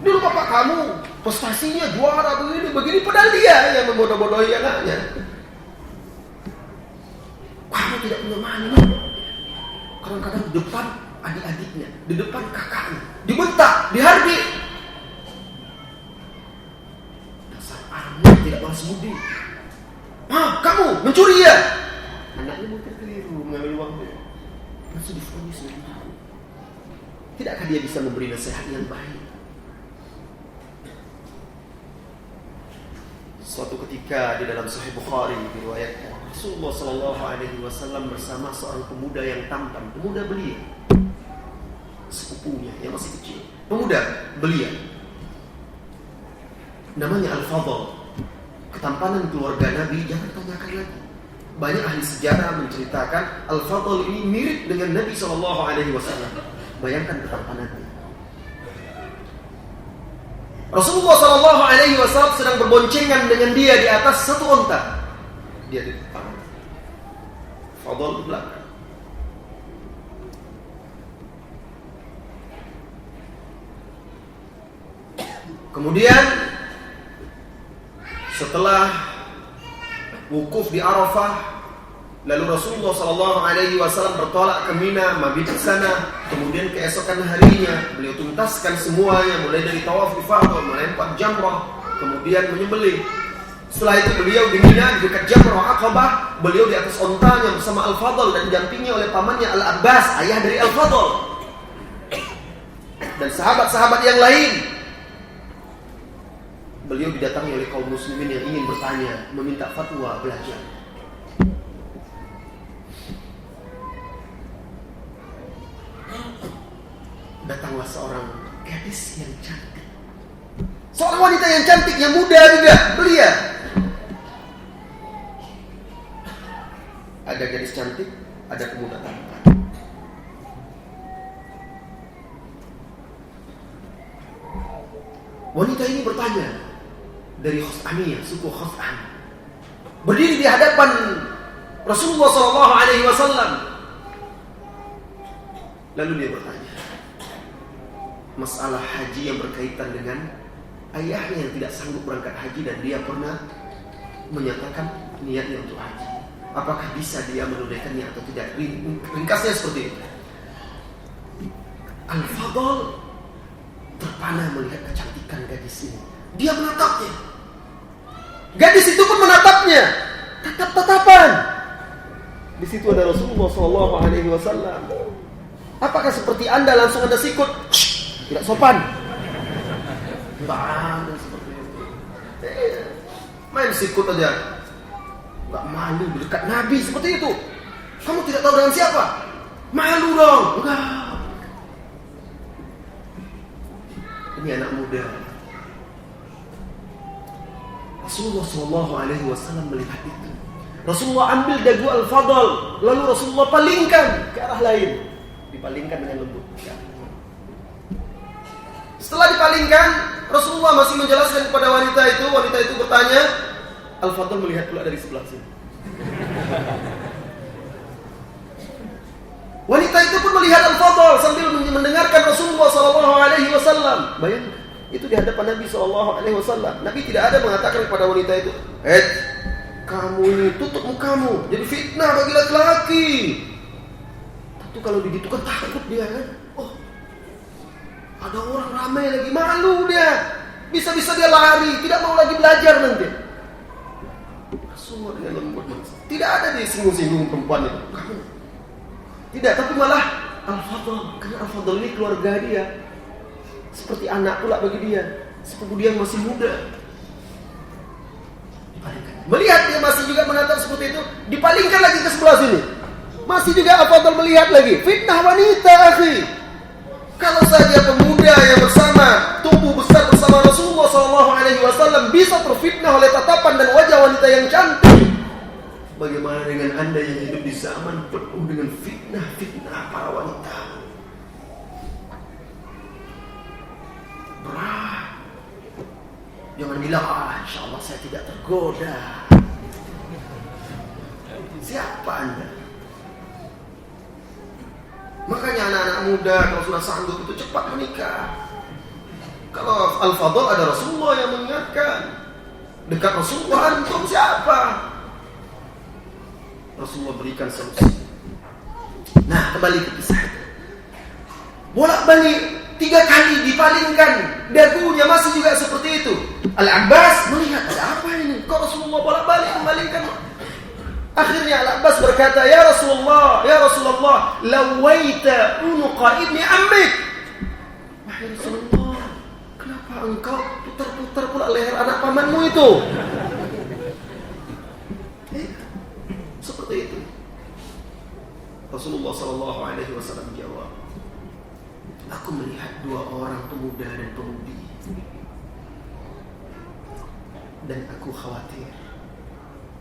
Dulu bapak kamu prestasinya juara begini, padahal dia yang membodoh-bodohi anaknya. Kamu tidak punya malu. Kadang-kadang di depan adik-adiknya, di depan kakaknya, dibentak, dihardik. Dasar anak tidak balas budi. Kamu mencuri ya? Anaknya mungkin keliru mengambil uangnya. Langsung difonis dengan tahu. Tidakkah dia bisa memberi nasihat yang baik? Suatu ketika di dalam Sahih Bukhari diriwayatkan Rasulullah SAW bersama seorang pemuda yang tampan, pemuda belia, sepupunya yang masih kecil, pemuda belia, namanya Al-Fadl. Ketampanan keluarga Nabi jangan tanyakan lagi. Banyak ahli sejarah menceritakan Al-Fadl ini mirip dengan Nabi SAW. Bayangkan ketampanannya. Rasulullah SAW sedang berboncengan dengan dia di atas satu onta. Dia di depan, Fadl di belakang. Kemudian setelah wukuf di Arafah, lalu Rasulullah SAW bertolak ke Mina, mabit di sana. Kemudian keesokan harinya beliau tuntaskan semuanya, mulai dari tawaf ifadah, melempar jamrah, kemudian menyembelih. Setelah itu beliau di Mina di dekat Jamrah Aqabah, beliau di atas ontanya bersama Al-Fadl dan didampingi oleh pamannya Al-Abbas, ayah dari Al-Fadl, dan sahabat-sahabat yang lain. Beliau didatangi oleh kaum muslimin yang ingin bertanya, meminta fatwa, belajar. Datanglah seorang gadis yang cantik, seorang wanita yang cantik, yang muda juga, belia. Ada gadis cantik, ada pemuda tampan. Wanita ini bertanya dari Khuz'amiyah, suku Khuz'am, berdiri di hadapan Rasulullah SAW. Lalu dia bertanya masalah haji yang berkaitan dengan ayahnya yang tidak sanggup berangkat haji dan dia pernah menyatakan niatnya untuk haji. Apakah bisa dia menunaikannya atau tidak? Ringkasnya seperti itu. Al-Fadl terpana melihat kecantikan gadis ini. Dia menatapnya. Gadis itu pun menatapnya. Tatap-tatapan. Di situ ada Rasulullah SAW. Apakah seperti Anda langsung Anda sikut? Tidak sopan. Tidak seperti itu. Main sikut aja. Gak malu di dekat Nabi seperti itu. Kamu tidak tahu dengan siapa? Malu dong. Enggak. Ini anak muda. Rasulullah SAW melihat itu. Rasulullah ambil dagu Al-Fadl, lalu Rasulullah palingkan ke arah lain. Dipalingkan dengan lembut. Setelah dipalingkan, Rasulullah masih menjelaskan kepada wanita itu. Wanita itu bertanya, Al-Fadl melihat pula dari sebelah sini. Wanita itu pun melihat Al-Fadl sambil mendengarkan Rasulullah SAW. Bayangkan, itu di hadapan Nabi SAW. Nabi tidak ada mengatakan kepada wanita itu, kamu ini tutup mukamu, jadi fitnah bagi laki-laki. Tentu kalau begitu kan takut dia kan. Oh, ada orang ramai lagi, malu dia. Bisa-bisa dia lari, tidak mau lagi belajar nanti. Rasulullah dengan lembut, tidak ada disinggung-singgung perempuan itu. Kamu tidak, tapi malah Al-Fadl, karena Al-Fadl ini keluarga dia, seperti anak pula bagi dia, sepupu dia yang masih muda. Melihat dia masih juga menatap seperti itu, dipalingkan lagi ke sebelah sini. Masih juga Al-Fadl melihat lagi. Fitnah wanita, akhi. Kalau saja pemuda yang bersama, tumbuh besar bersama Rasulullah SAW bisa terfitnah oleh tatapan dan wajah wanita yang cantik, bagaimana dengan Anda yang hidup di zaman penuh dengan fitnah-fitnah para wanita? Berat. Jangan bilang, insya Allah saya tidak tergoda. Siapa Anda? Makanya anak-anak muda kalau sudah sanggup itu cepat menikah. Kalau Al-Fadl ada Rasulullah yang mengingatkan. Dekat Rasulullah antum siapa? Rasulullah berikan solusi. Nah, kembali ke kisah itu. Bolak-balik 3 kali dipalingkan dagunya, masih juga seperti itu. Al-Abbas melihat, ada apa ini? Kok Rasulullah bolak-balik memalingkan? Akhirnya Al-Abbas berkata, Ya Rasulullah, lawaita unuqa ibni ammik. Wahai Rasulullah, kenapa engkau putar-putar pula leher anak pamanmu itu? Seperti itu. Rasulullah SAW menjawab, aku melihat 2 orang pemuda dan pemudi, dan aku khawatir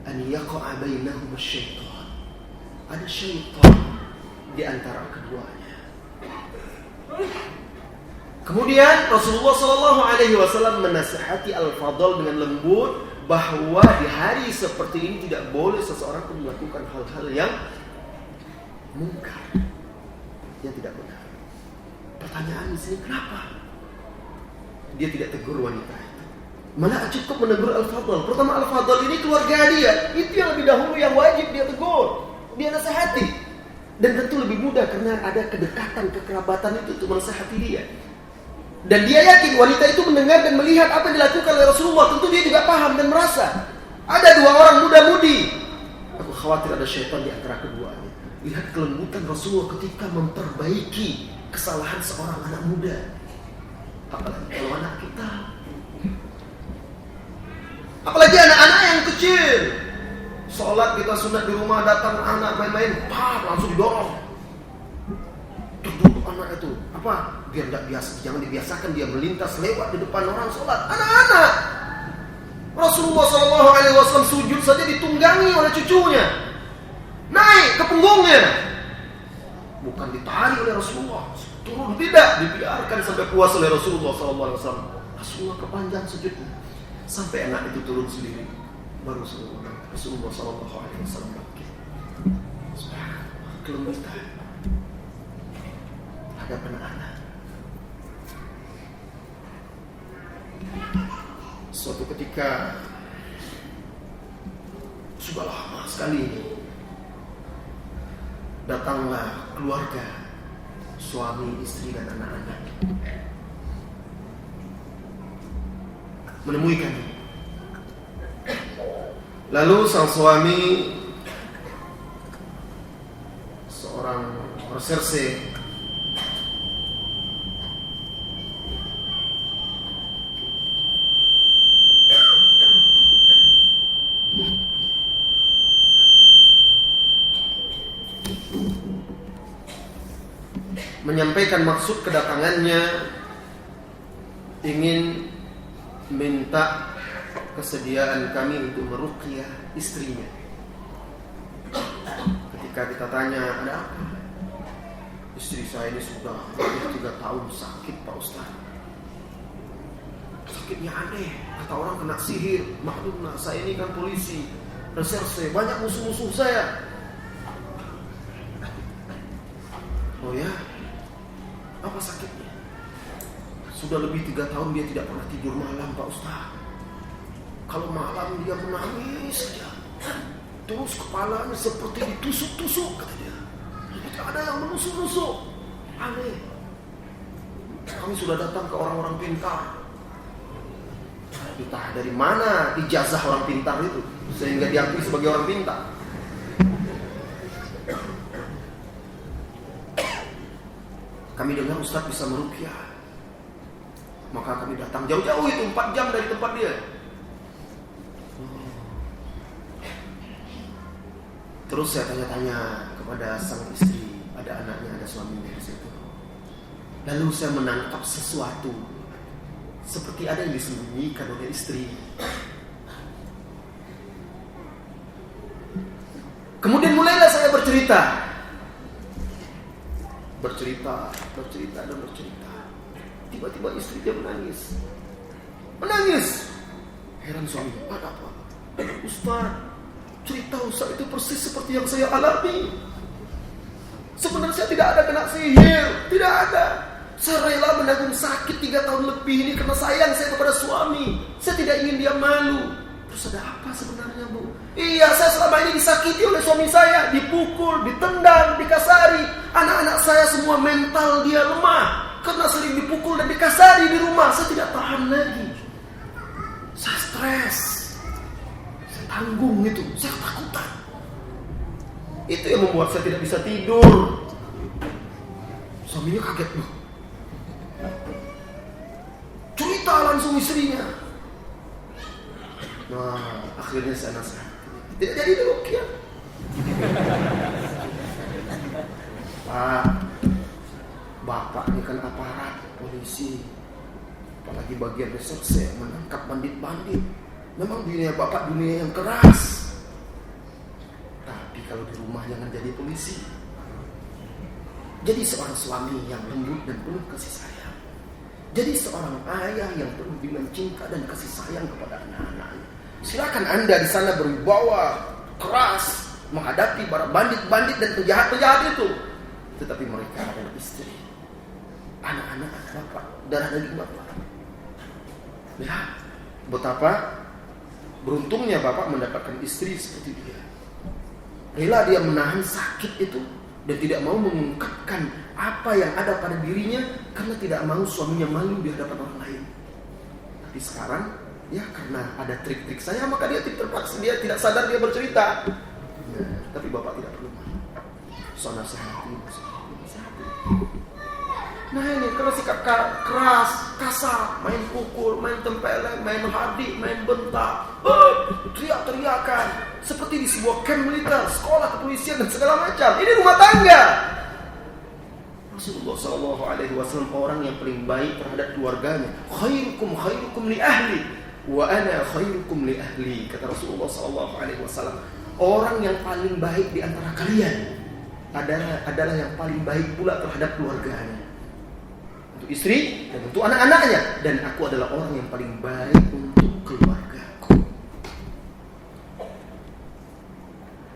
an yaqa'a bainahum syaitan. Ada syaitan di antara keduanya. Kemudian Rasulullah SAW menasihati Al-Fadl dengan lembut bahwa di hari seperti ini tidak boleh seseorang pun melakukan hal-hal yang mungkar, yang tidak benar. Pertanyaan di sini, kenapa dia tidak tegur wanita itu? Malah cukup menegur Al-Fadl. Pertama, Al-Fadl ini keluarga dia, itu yang lebih dahulu yang wajib dia tegur, dia nasihati. Dan tentu lebih mudah karena ada kedekatan, kekerabatan itu untuk menasihati dia. Dan dia yakin wanita itu mendengar dan melihat apa yang dilakukan oleh Rasulullah. Tentu dia juga paham dan merasa Ada 2 orang muda-mudi. Aku khawatir ada syaitan di antara keduanya. Lihat kelembutan Rasulullah ketika memperbaiki kesalahan seorang anak muda. Apalagi kalau anak kita. Apalagi anak-anak yang kecil. Sholat kita sunat di rumah, datang anak main-main, langsung didorong. Duduk anak itu. Apa? Biar tidak biasa, jangan dibiasakan dia melintas lewat di depan orang sholat. Anak-anak. Rasulullah SAW sujud saja ditunggangi oleh cucunya. Naik ke punggungnya. Bukan ditarik oleh Rasulullah. Turun, tidak. Dibiarkan sampai puas oleh Rasulullah SAW. Rasulullah kepanjang sujudnya. Sampai anak itu turun sendiri. Baru Rasulullah SAW bangkit. Subhanallah, kelembutan hadapan anak. Suatu ketika sudah lama sekali datanglah keluarga, suami, istri dan anak-anak menemui kami. Lalu sang suami, seorang reserse, menyampaikan maksud kedatangannya ingin minta kesediaan kami untuk meruqyah istrinya. Ketika kita tanya, ada apa? Istri saya ini sudah 3 tahun sakit, Pak Ustaz. Sakitnya aneh, kata orang kena sihir. Maklum, saya ini kan polisi, reserse, banyak musuh-musuh saya. Oh ya? Apa sakitnya? Sudah lebih 3 tahun dia tidak pernah tidur malam, Pak Ustaz. Kalau malam dia menangis saja, terus kepalanya seperti ditusuk-tusuk, kata dia. Tidak ada yang menusuk-nusuk. Aneh. Kami sudah datang ke orang-orang pintar. Entah dari mana ijazah orang pintar itu sehingga diakui sebagai orang pintar. Kami dengar Ustaz bisa meruqyah. Maka kami datang jauh-jauh itu 4 jam dari tempat dia. Terus saya tanya-tanya kepada sang istri, ada anaknya, ada suaminya di situ. Lalu saya menangkap sesuatu, seperti ada yang disembunyikan oleh istri. Kemudian mulailah saya bercerita. Bercerita. Tiba-tiba istri dia menangis. Heran suami, ada apa? Ustaz, cerita Ustaz itu persis seperti yang saya alami. Sebenarnya saya tidak ada kena sihir, tidak ada. Saya rela menanggung sakit 3 tahun lebih ini karena sayang saya kepada suami. Saya tidak ingin dia malu. Terus ada apa sebenarnya, Bu? Iya, saya selama ini disakiti oleh suami saya, dipukul, ditendang, dikasari. Anak-anak saya semua mental dia lemah karena sering dipukul dan dikasari di rumah. Saya tidak tahan lagi. Saya stres. Tanggung itu, saya ketakutan. Itu yang membuat saya tidak bisa tidur. Suaminya kaget loh. Cerita langsung istrinya. Nah, akhirnya saya nasihat. Tidak jadi diruqyah. Pak, Bapak ini kan aparat polisi, apalagi bagian reserse menangkap bandit-bandit. Memang dunia Bapak dunia yang keras. Tapi kalau di rumah jangan jadi polisi. Jadi seorang suami yang lembut dan penuh kasih sayang. Jadi seorang ayah yang penuh dengan cinta dan kasih sayang kepada anak-anaknya. Silakan Anda di sana berwibawa keras menghadapi para bandit-bandit dan penjahat-penjahat itu. Tetapi mereka adalah istri, anak-anak Bapak, darah daging Bapak. Lihat betapa beruntungnya Bapak mendapatkan istri seperti dia. Rela dia menahan sakit itu dan tidak mau mengungkapkan apa yang ada pada dirinya karena tidak mau suaminya malu di hadapan orang lain. Tapi sekarang Ya karena ada trik-trik saya, maka dia terpaksa, dia tidak sadar dia bercerita. Tapi bapak tidak perlu. So nasihati. Nah ini kalau sikap keras, kasar, main pukul, main tempeleng, main hadik, main bentak, teriak-teriakan, seperti di sebuah camp militer, sekolah kepolisian dan segala macam. Ini rumah tangga. Rasulullah SAW orang yang paling baik terhadap keluarganya. Khairukum li ahli, wa ana khairukum li ahli. Kata Rasulullah SAW. Orang yang paling baik di antara kalian adalah yang paling baik pula terhadap keluarganya. Untuk istri dan untuk anak-anaknya. Dan aku adalah orang yang paling baik untuk keluargaku.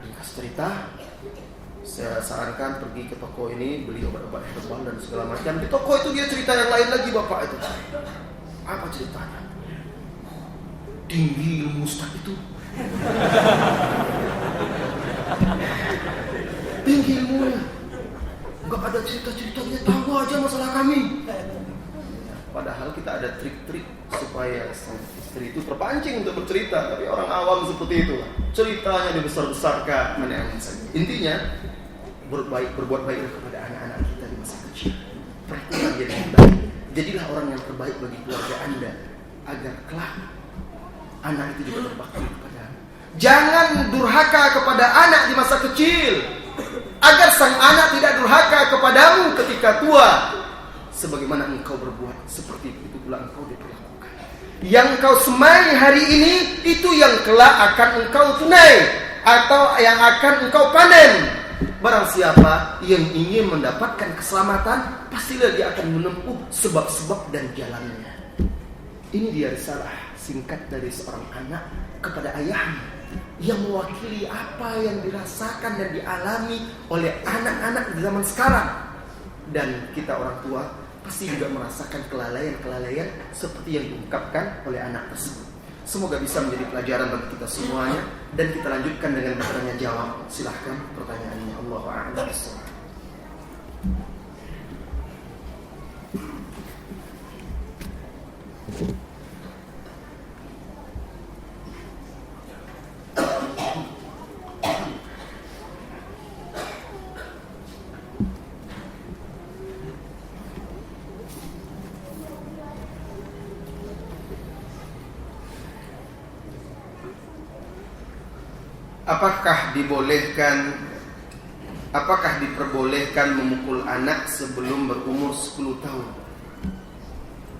Ringkas cerita, saya sarankan pergi ke toko ini, beli obat-obat herbal dan segala macam. Di toko itu dia cerita yang lain lagi bapak itu. Apa ceritanya? Tinggi ilmu ustaz itu. Tinggi ilmunya. Enggak ada cerita-ceritanya, tahu aja masalah kami. Padahal kita ada trik-trik supaya istri itu terpancing untuk bercerita. Tapi orang awam seperti itu, ceritanya dibesar-besarkan, mana-mana saja. Intinya berbuat baik kepada anak-anak kita di masa kecil. Perlakukan dia dengan baik. Jadilah orang yang terbaik bagi keluarga Anda, agar kelak anak itu juga berbakti kepada Anda. Jangan durhaka kepada anak di masa kecil, agar sang anak tidak durhaka kepadamu ketika tua. Sebagaimana engkau berbuat, seperti itu pula engkau diperlakukan. Yang engkau semai hari ini, itu yang kelak akan engkau tunai, atau yang akan engkau panen. Barang siapa yang ingin mendapatkan keselamatan, pastilah dia akan menempuh sebab-sebab dan jalannya. Ini dia risalah singkat dari seorang anak kepada ayahnya, yang mewakili apa yang dirasakan dan dialami oleh anak-anak di zaman sekarang. Dan kita orang tua pasti juga merasakan kelalaian-kelalaian seperti yang diungkapkan oleh anak tersebut. Semoga bisa menjadi pelajaran bagi kita semuanya. Dan kita lanjutkan dengan bertanya jawab. Silahkan pertanyaannya. Allahu a'lam bishawab. Apakah diperbolehkan memukul anak sebelum berumur 10 tahun?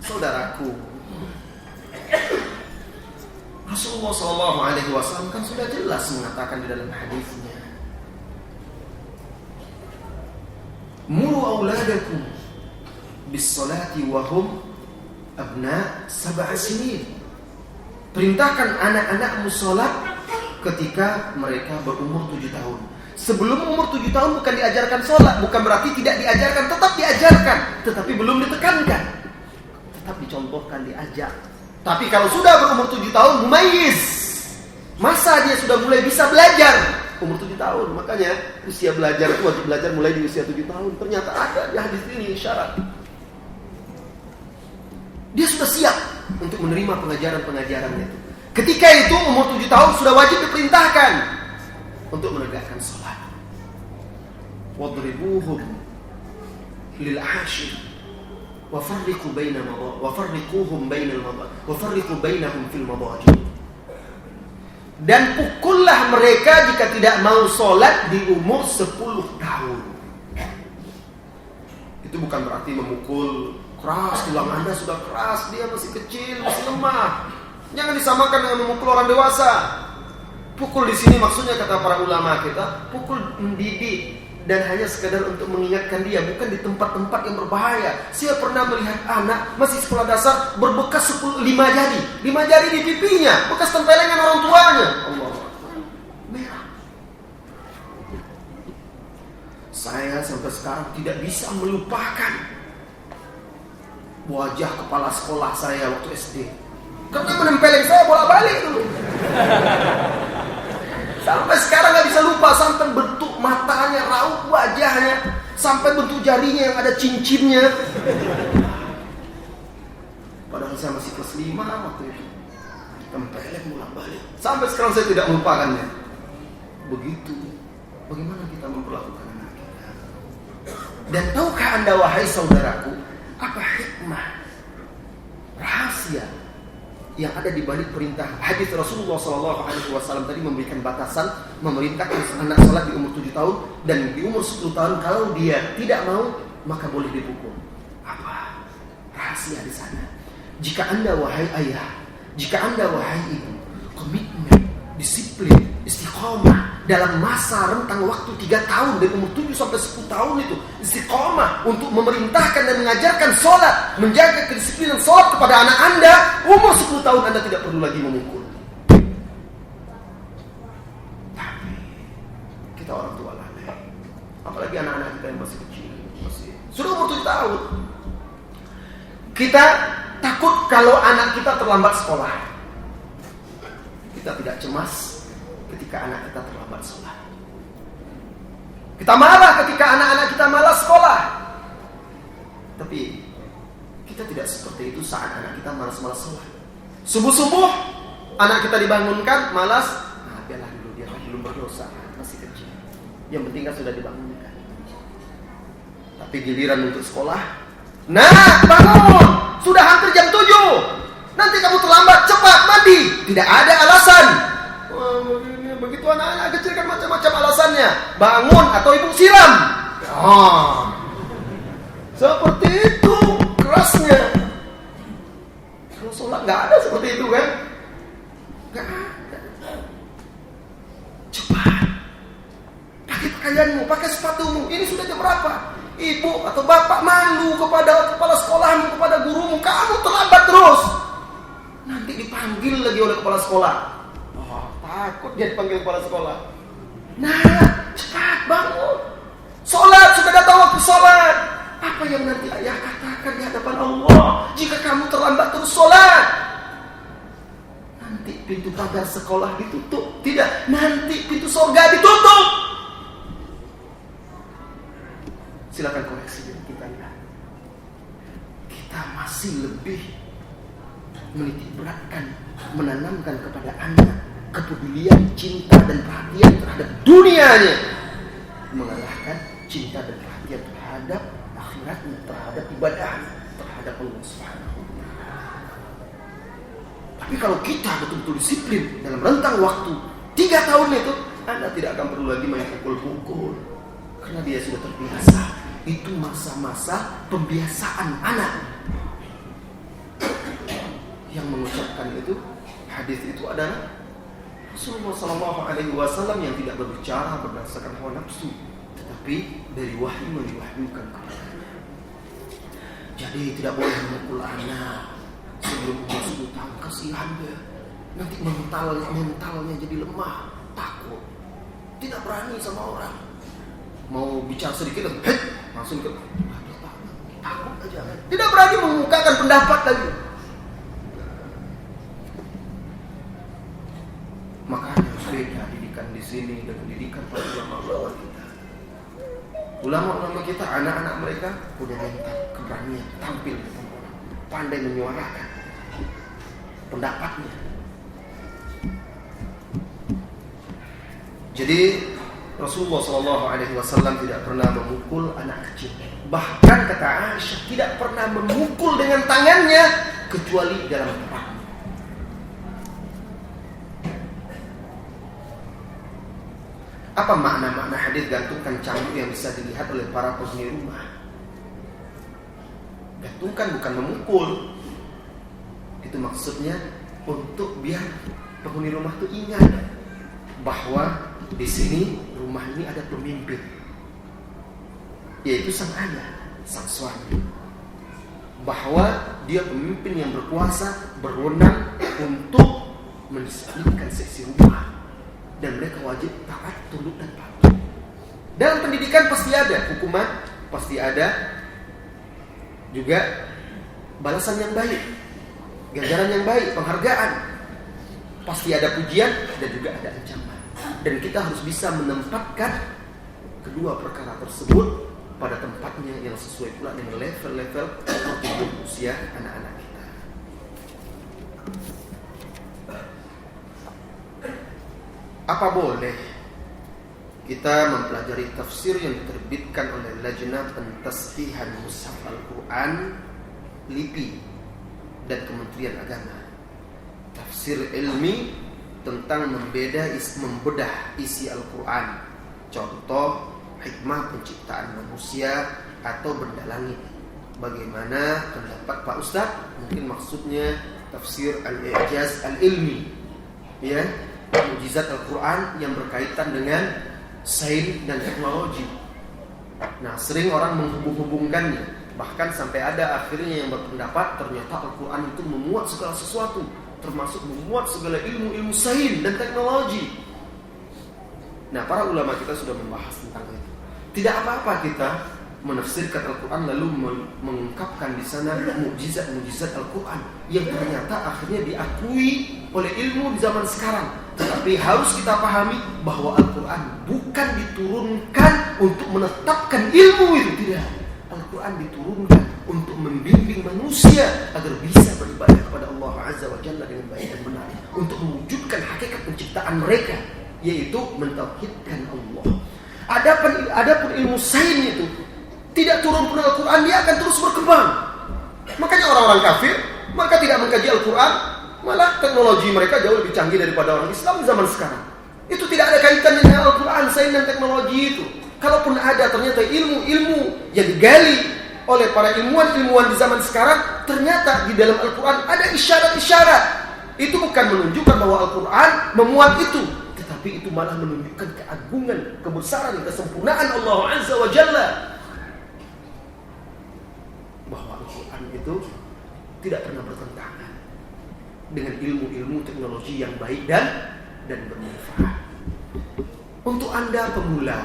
Saudaraku, Rasulullah SAW kan sudah jelas mengatakan di dalam hadisnya, muru auladakum bis-salati wa hum abna 7 sinin. Perintahkan anak-anakmu salat ketika mereka berumur 7 tahun. Sebelum umur 7 tahun bukan diajarkan sholat, bukan berarti tidak diajarkan, tetap diajarkan, tetapi belum ditekankan, tetap dicontohkan, diajak. Tapi kalau sudah berumur 7 tahun, mumayyiz, masa dia sudah mulai bisa belajar, umur 7 tahun. Makanya usia belajar itu wajib belajar mulai di usia 7 tahun. Ternyata ada di hadis ini syarat. Dia sudah siap untuk menerima pengajaran-pengajaran itu. Ketika itu umur 7 tahun sudah wajib diperintahkan untuk menegakkan salat. Wadribuhum lil 'ashir wa farriqu bainahum wa farriquhum bainahum fil madaji. Dan pukullah mereka jika tidak mau salat di umur 10 tahun. Itu bukan berarti memukul keras, tulang Anda sudah keras, dia masih kecil, masih lemah. Jangan disamakan dengan memukul orang dewasa. Pukul di sini maksudnya kata para ulama kita, pukul mendidik dan hanya sekedar untuk mengingatkan dia, bukan di tempat-tempat yang berbahaya. Saya pernah melihat anak masih sekolah dasar berbekas 5 jari, 5 jari di pipinya, bekas tempelengan orang tuanya. Allah, merah. Saya sampai sekarang tidak bisa melupakan wajah kepala sekolah saya waktu SD. Karena menempeleng saya bolak-balik dulu. Sampai sekarang gak bisa lupa, sampai bentuk matanya, raut wajahnya, sampai bentuk jarinya yang ada cincinnya. Padahal saya masih kelas 5 waktu itu. tempelin bolak-balik. Sampai sekarang saya tidak melupakannya. Begitu, bagaimana kita memperlakukan anak kita? Dan tahukah Anda wahai saudaraku, apa hikmah, rahasia yang ada di balik perintah hadis Rasulullah SAW tadi memberikan batasan, memerintahkan anak salat di umur 7 tahun dan di umur 10 tahun kalau dia tidak mau maka boleh dipukul. Apa rahasia di sana? Jika Anda wahai ayah, jika Anda wahai ibu, komitmen, disiplin, istiqomah dalam masa rentang waktu 3 tahun dari umur 7 sampai 10 tahun itu istiqomah untuk memerintahkan dan mengajarkan sholat, menjaga kedisiplinan sholat kepada anak Anda, umur 10 tahun Anda tidak perlu lagi memukul. Tapi kita orang tua lalai, apalagi anak-anak kita yang masih kecil, sudah umur 7 tahun. Kita takut kalau anak kita terlambat sekolah. Kita tidak cemas ketika anak kita terlambat sekolah. Kita marah ketika anak-anak kita malas sekolah. Tapi kita tidak seperti itu saat anak kita malas-malas sekolah. Subuh-subuh anak kita dibangunkan malas, nah biarlah dulu, dia kan belum berdosa, masih kecil. Yang penting kan sudah dibangunkan. Tapi giliran untuk sekolah, nah bangun, sudah hampir jam 7. Nanti kamu terlambat, cepat mandi. Tidak ada alasan. Begitu anak-anak kecil kan macam-macam alasannya. Bangun atau ibu siram. Seperti itu kerasnya. Kalau sholat nggak ada seperti itu kan? Nggak ada. Cepat. Pakai pakaianmu, pakai sepatumu. Ini sudah jam berapa? Ibu atau bapak malu kepada kepala sekolahmu, kepada gurumu. Kamu terlambat terus. Nanti dipanggil lagi oleh kepala sekolah. Takut dia dipanggil kepala sekolah. Nah, cepat bangun. Sholat, sudah datang waktu sholat. Apa yang nanti ayah katakan di hadapan Allah jika kamu terlambat terus sholat? Nanti pintu pagar sekolah ditutup. Tidak, nanti pintu surga ditutup. Silakan koreksi diri kita ya. Kita masih lebih menitik beratkan, menanamkan kepada anak kepedulian, cinta dan perhatian terhadap dunianya, mengalahkan cinta dan perhatian terhadap akhiratnya, terhadap ibadahnya, terhadap Allah Subhanahu wa Ta'ala. Tapi kalau kita betul-betul disiplin dalam rentang waktu 3 tahun itu, Anda tidak akan perlu lagi main pukul-pukul karena dia sudah terbiasa. Itu masa-masa pembiasaan anak. Yang mengucapkan itu, hadis itu adalah Rasulullah SAW yang tidak berbicara berdasarkan hawa nafsu, tetapi dari wahyu yang diwahyukan kepadanya. Jadi tidak boleh memukul anak sebelum umur 10 tahun. Kasihan dia, nanti mentalnya jadi lemah, takut, tidak berani sama orang. Mau bicara sedikit langsung ke takut aja, tidak berani mengungkapkan pendapat lagi. Makanya beda didikan di sini dan pendidikan para ulama kita. Ulama-ulama kita, anak-anak mereka punya mental, keberanian, tampil di depan orang, pandai menyuarakan pendapatnya. Jadi Rasulullah SAW tidak pernah memukul anak kecil. Bahkan kata Aisyah tidak pernah memukul dengan tangannya kecuali dalam perang. Apa makna-makna hadis gantungkan cambuk yang bisa dilihat oleh para penghuni rumah? Gantungkan bukan memukul. Itu maksudnya untuk biar penghuni rumah itu ingat bahwa di sini rumah ini ada pemimpin, yaitu sang ayah, sang suami. Bahwa dia pemimpin yang berkuasa, berwenang untuk mendisiplinkan seisi rumah. Dan mereka wajib taat, tunduk dan patuh. Dalam pendidikan pasti ada hukuman, pasti ada juga balasan yang baik, ganjaran yang baik, penghargaan. Pasti ada pujian dan juga ada ancaman. Dan kita harus bisa menempatkan kedua perkara tersebut pada tempatnya yang sesuai pula dengan level-level pertumbuhan usia anak-anak kita. Apa boleh kita mempelajari tafsir yang diterbitkan oleh Lajnah Pentashihan Mushaf Al-Quran LIPI dan Kementerian Agama? Tafsir ilmi tentang membedah isi Al-Quran. Contoh hikmah penciptaan manusia atau benda langit. Bagaimana pendapat Pak Ustaz? Mungkin maksudnya tafsir al-i'jaz al-ilmi, ya, mukjizat Al-Quran yang berkaitan dengan sains dan teknologi. Nah, sering orang menghubung-hubungkannya. Bahkan sampai ada akhirnya yang berpendapat ternyata Al-Quran itu memuat segala sesuatu, termasuk memuat segala ilmu-ilmu sains dan teknologi. Nah, para ulama kita sudah membahas tentang itu. Tidak apa-apa kita menafsirkan Al-Quran lalu mengungkapkan di sana mukjizat Al-Quran yang ternyata akhirnya diakui oleh ilmu di zaman sekarang. Tetapi harus kita pahami bahwa Al-Quran bukan diturunkan untuk menetapkan ilmu itu, tidak. Al-Quran diturunkan untuk membimbing manusia agar bisa beribadah kepada Allah Azza wa Jalla dengan baik dan benar, untuk mewujudkan hakikat penciptaan mereka, yaitu mentauhidkan Allah. Adapun ilmu sains itu tidak turun pun Al-Quran, dia akan terus berkembang. Makanya orang-orang kafir mereka tidak mengkaji Al-Quran, malah teknologi mereka jauh lebih canggih daripada orang Islam di zaman sekarang. Itu tidak ada kaitan dengan Al-Quran, sains dan teknologi itu. Kalaupun ada, ternyata ilmu-ilmu yang digali oleh para ilmuwan-ilmuwan di zaman sekarang, ternyata di dalam Al-Quran ada isyarat-isyarat. Itu bukan menunjukkan bahwa Al-Quran memuat itu, tetapi itu malah menunjukkan keagungan, kebesaran, kesempurnaan Allah Azza wa Jalla. Bahwa Al-Quran itu tidak pernah bertentangan dengan ilmu-ilmu teknologi yang baik dan bermanfaat. Untuk Anda pemula,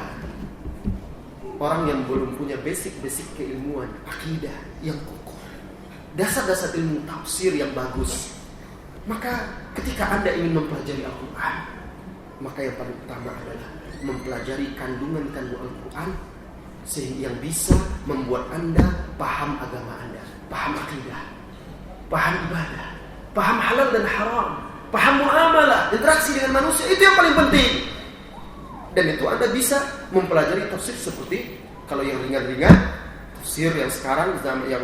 orang yang belum punya basic keilmuan, akidah yang kokoh, dasar-dasar ilmu tafsir yang bagus, maka ketika Anda ingin mempelajari Al-Quran, maka yang paling utama adalah mempelajari kandungan-kandungan Al-Quran sehingga yang bisa membuat Anda paham agama Anda, paham akidah, paham ibadah, paham halal dan haram, paham muamalah, interaksi dengan manusia. Itu yang paling penting. Dan itu Anda bisa mempelajari tafsir seperti, kalau yang ringan-ringan, tafsir yang sekarang yang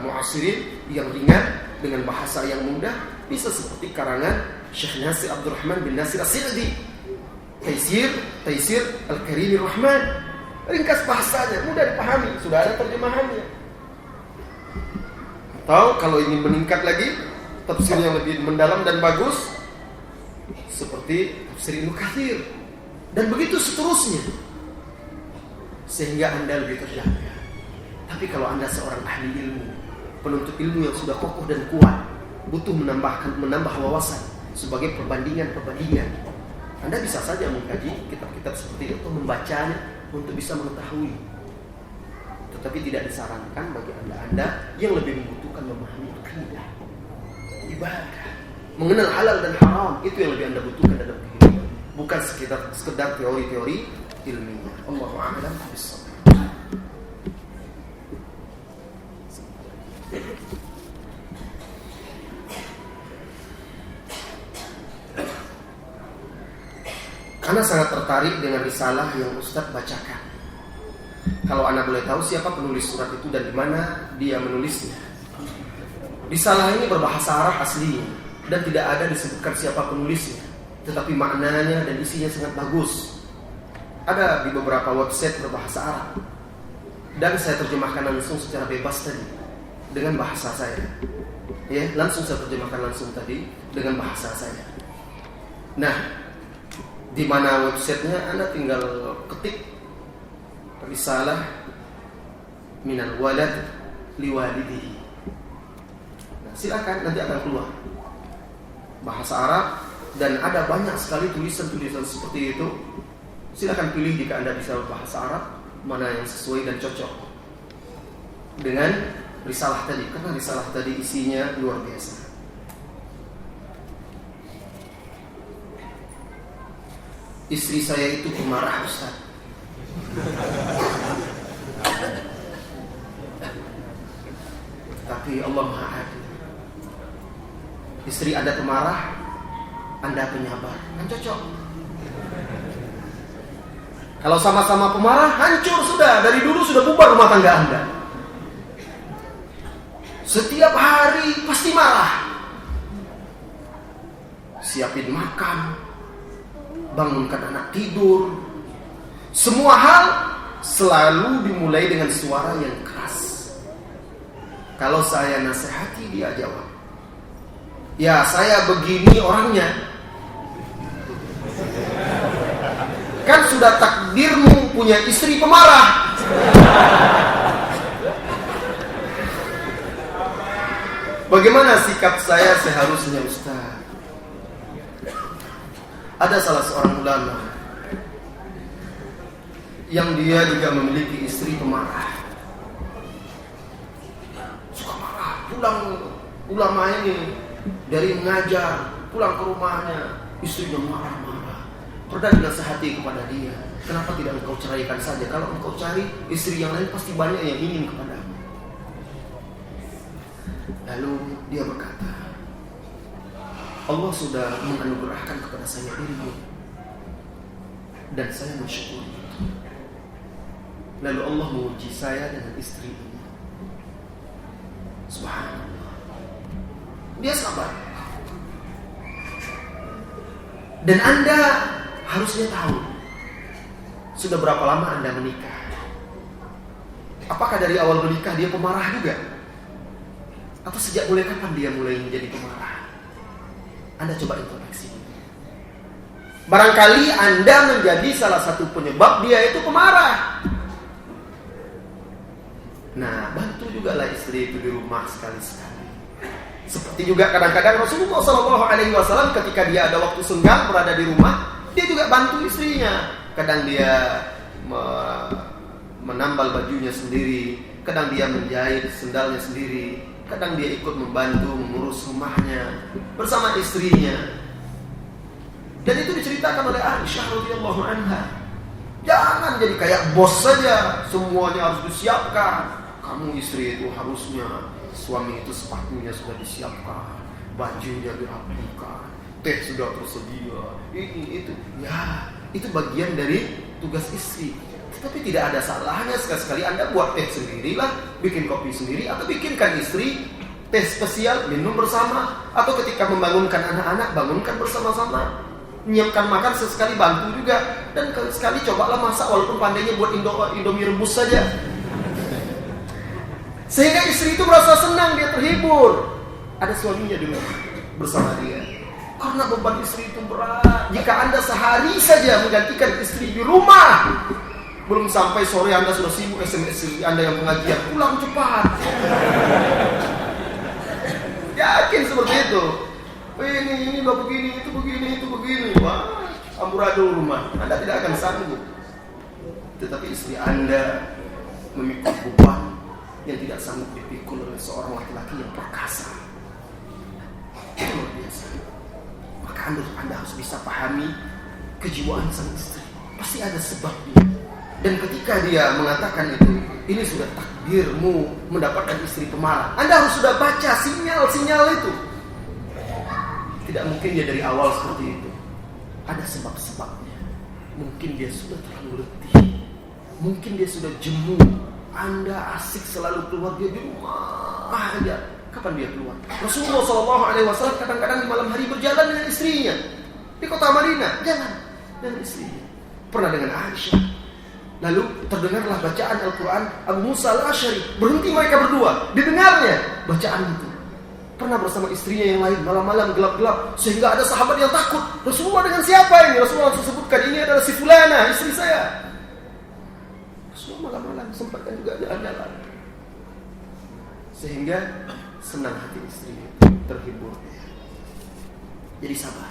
mu'asirin, yang ringan dengan bahasa yang mudah, bisa seperti karangan Syekh Nasir Abdurrahman bin Nasir As-Sa'di, Taisir Al-Karimir Rahman. Ringkas bahasanya, mudah dipahami, sudah ada terjemahannya. Atau kalau ingin meningkat lagi, tafsir yang lebih mendalam dan bagus, seperti tafsir Ibnu Katsir, dan begitu seterusnya, sehingga Anda lebih terjaga. Tapi kalau Anda seorang ahli ilmu, penuntut ilmu yang sudah kokoh dan kuat, butuh menambah wawasan sebagai perbandingan, Anda bisa saja mengkaji kitab-kitab seperti itu, membacanya untuk bisa mengetahui. Tetapi tidak disarankan bagi Anda yang lebih membutuhkan memahami akidah, ibadah, mengenal halal dan haram. Itu yang lebih Anda butuhkan dalam kehidupan, bukan sekedar teori-teori ilmiah. Allahu a'lam bishawab. Ana sangat tertarik dengan risalah yang Ustadz bacakan. Kalau Ana boleh tahu siapa penulis surat itu dan di mana dia menulisnya. Risalah ini berbahasa Arab aslinya dan tidak ada disebutkan siapa penulisnya, tetapi maknanya dan isinya sangat bagus. Ada di beberapa website berbahasa Arab dan saya terjemahkan langsung secara bebas tadi dengan bahasa saya. Ya, langsung saya terjemahkan langsung tadi dengan bahasa saya. Nah, di mana websitenya, Anda tinggal ketik risalah minal walad liwalidihi. Nah, silakan, nanti akan keluar bahasa Arab dan ada banyak sekali tulisan-tulisan seperti itu. Silakan pilih jika Anda bisa bahasa Arab mana yang sesuai dan cocok dengan risalah tadi, karena risalah tadi isinya luar biasa. Istri saya itu pemarah, Ustaz. Tapi Allah Maha Adil. Istri Anda pemarah, Anda penyabar, kan cocok. Kalau sama-sama pemarah, hancur sudah. Dari dulu sudah bubar rumah tangga Anda. Setiap hari pasti marah. Siapin makan, bangunkan anak tidur. Semua hal selalu dimulai dengan suara yang keras. Kalau saya nasihati, dia jawab, ya saya begini orangnya. Kan sudah takdirmu punya istri pemarah. Bagaimana sikap saya seharusnya, Ustaz? Ada salah seorang ulama yang dia juga memiliki istri pemarah. Suka marah. Pulang ulama ini dari mengajar, pulang ke rumahnya, istrinya marah-marah. Pernah dinasihati kepada dia, kenapa tidak engkau ceraikan saja? Kalau engkau cari istri yang lain pasti banyak yang ingin kepadamu. Lalu dia berkata, Allah sudah menganugerahkan kepada saya ilmu dan saya bersyukur. Lalu Allah menguji saya dengan istri ini. Subhanallah. Dia sabar. Dan Anda harusnya tahu, sudah berapa lama Anda menikah? Apakah dari awal menikah dia pemarah juga? Atau sejak mulai kapan dia mulai menjadi pemarah? Anda coba introspeksi. Barangkali Anda menjadi salah satu penyebab dia itu pemarah. Nah, bantu juga lah istri itu di rumah sekali-sekali. Seperti juga kadang-kadang Rasulullah SAW ketika dia ada waktu senggang berada di rumah, dia juga bantu istrinya. Kadang dia menambal bajunya sendiri, kadang dia menjahit sendalnya sendiri, kadang dia ikut membantu mengurus rumahnya bersama istrinya. Dan itu diceritakan oleh Aisyah radhiyallahu anha. Jangan jadi kayak bos saja, semuanya harus disiapkan. Kamu istri itu harusnya, suami itu sepatunya sudah disiapkan, bajunya dirapikan, teh sudah tersedia, ini itu. Ya, itu bagian dari tugas istri. Tapi tidak ada salahnya sekali-sekali Anda buat teh sendirilah, bikin kopi sendiri, atau bikinkan istri teh spesial, minum bersama. Atau ketika membangunkan anak-anak, bangunkan bersama-sama. Menyiapkan makan sesekali, bantu juga. Dan sekali cobalah masak, walaupun pandainya buat indomie rebus saja. Sehingga istri itu merasa senang, dia terhibur. Ada suaminya di rumah bersama dia. Karena beban istri itu berat. Jika Anda sehari saja menggantikan istri di rumah, belum sampai sore Anda sudah sibuk SMS istri Anda yang pengajian, pulang cepat. Yakin seperti itu. Ini udah begini, itu begini, itu begini. Wah, amburadul rumah. Anda tidak akan sanggup. Tetapi istri Anda memikul beban yang tidak sanggup dipikul oleh seorang laki-laki yang perkasa. Itu luar biasa. Maka Anda harus bisa pahami kejiwaan sang istri. Pasti ada sebabnya. Dan ketika dia mengatakan itu, ini sudah takdirmu mendapatkan istri pemarah, Anda harus sudah baca sinyal-sinyal itu. Tidak mungkin dia dari awal seperti itu. Ada sebab-sebabnya. Mungkin dia sudah terlalu letih, mungkin dia sudah jemu. Anda asik selalu keluar, dia di rumah aja. Kapan dia keluar? Rasulullah SAW kadang-kadang di malam hari berjalan dengan istrinya di kota Madinah, jalan dengan istrinya. Pernah dengan Aisyah. Lalu terdengarlah bacaan Al-Quran. Abu Musa Al-Asy'ari, berhenti mereka berdua, didengarnya bacaan itu. Pernah bersama istrinya yang lain, malam-malam gelap-gelap, sehingga ada sahabat yang takut. Rasulullah dengan siapa ini? Rasulullah langsung sebutkan, ini adalah si fulana, istri saya. Rasulullah malam-malam sempatkan juga jalan-jalan, sehingga senang hati istri, terhibur. Jadi sabar.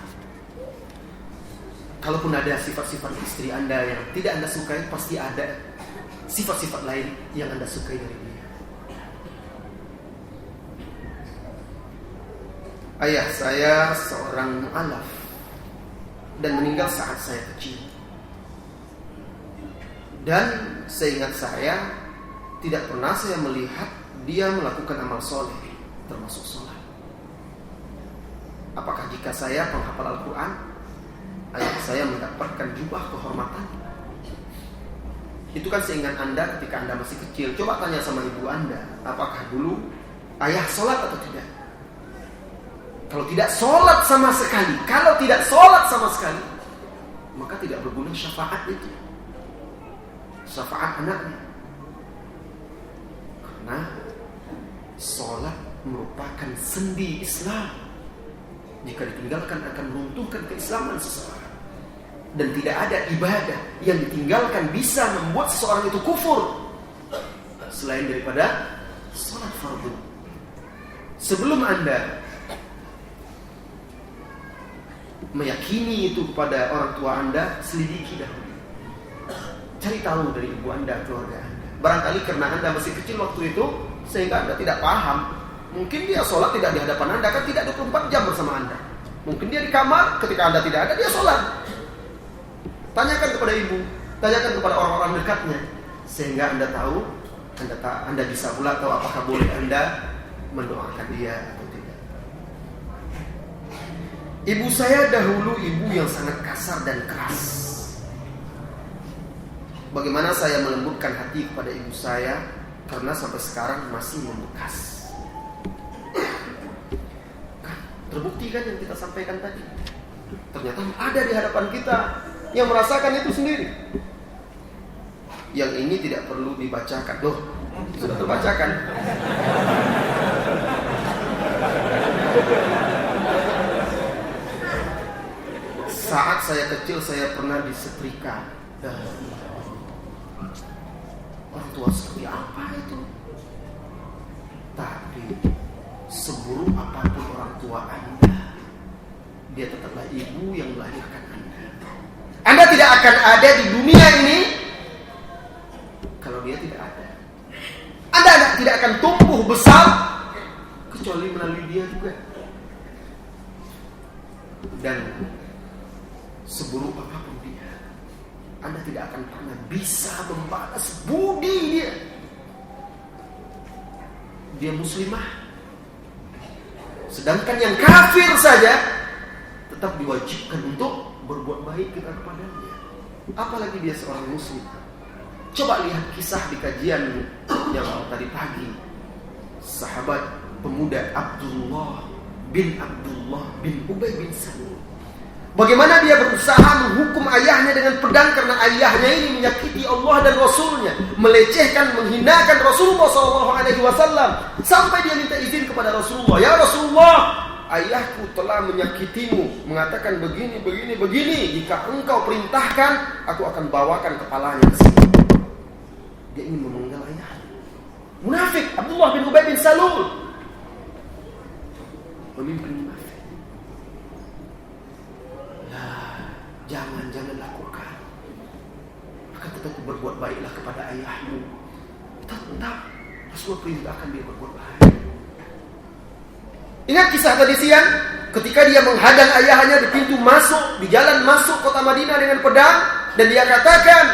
Kalaupun ada sifat-sifat istri Anda yang tidak Anda sukai, pasti ada sifat-sifat lain yang Anda sukai dari dia. Ayah saya seorang mu'alaf dan meninggal saat saya kecil. Dan seingat saya, tidak pernah saya melihat dia melakukan amal soleh, termasuk sholat. Apakah jika saya penghafal Al-Quran, ayah saya mendapatkan jubah kehormatan. Itu kan seingat Anda ketika Anda masih kecil. Coba tanya sama ibu Anda, apakah dulu ayah sholat atau tidak? Kalau tidak sholat sama sekali, maka tidak berguna syafaat itu, syafaat anaknya. Karena sholat merupakan sendi Islam. Jika ditinggalkan akan meruntuhkan keislaman seseorang. Dan tidak ada ibadah yang ditinggalkan bisa membuat seseorang itu kufur selain daripada sholat fardu. Sebelum Anda meyakini itu kepada orang tua Anda, selidiki dahulu. Cari tahu dari ibu Anda, keluarga Anda. Barangkali karena Anda masih kecil waktu itu, sehingga Anda tidak paham. Mungkin dia sholat tidak di hadapan Anda, kan tidak 24 jam bersama Anda. Mungkin dia di kamar, ketika Anda tidak ada, dia sholat. Tanyakan kepada ibu, tanyakan kepada orang-orang dekatnya, sehingga Anda tahu, Anda bisa pula tahu apakah boleh Anda mendoakan dia atau tidak. Ibu saya dahulu ibu yang sangat kasar dan keras. Bagaimana saya melembutkan hati kepada ibu saya, karena sampai sekarang masih membekas. Terbukti kan yang kita sampaikan tadi. Ternyata ada di hadapan kita yang merasakan itu sendiri. Yang ini tidak perlu dibacakan. Loh, sudah terbacakan. Saat saya kecil saya pernah disetrika. Orang tua seperti apa itu? Tapi seburuk apapun orang tua Anda, dia tetaplah ibu yang melahirkan Anda. Anda tidak akan ada di dunia ini kalau dia tidak ada. Anda tidak akan tumbuh besar kecuali melalui dia juga. Dan seburuk apapun dia, Anda tidak akan pernah bisa membalas budi dia. Dia muslimah. Sedangkan yang kafir saja tetap diwajibkan untuk berbuat baik kita kepadanya. Apalagi dia seorang muslim. Coba lihat kisah di kajian yang tadi pagi. Sahabat pemuda Abdullah bin Ubay bin Salul. Bagaimana dia berusaha menghukum ayahnya dengan pedang karena ayahnya ini menyakiti Allah dan Rasulnya, melecehkan, menghinakan Rasulullah SAW, sampai dia minta izin kepada Rasulullah. Ya Rasulullah, ayahku telah menyakitimu, mengatakan begini. Jika engkau perintahkan, aku akan bawakan kepalanya ke sini. Dia ingin memenggal ayahnya. Munafik Abdullah bin Ubay bin Salul, pemimpin munafik. Jangan lakukan. Akan tetapi berbuat baiklah kepada ayahmu. Tetap Rasulullah perintahkan dia berbuat baik. Ingat kisah tadi siang, ketika dia menghadang ayahnya di pintu masuk, di jalan masuk kota Madinah dengan pedang, dan dia katakan,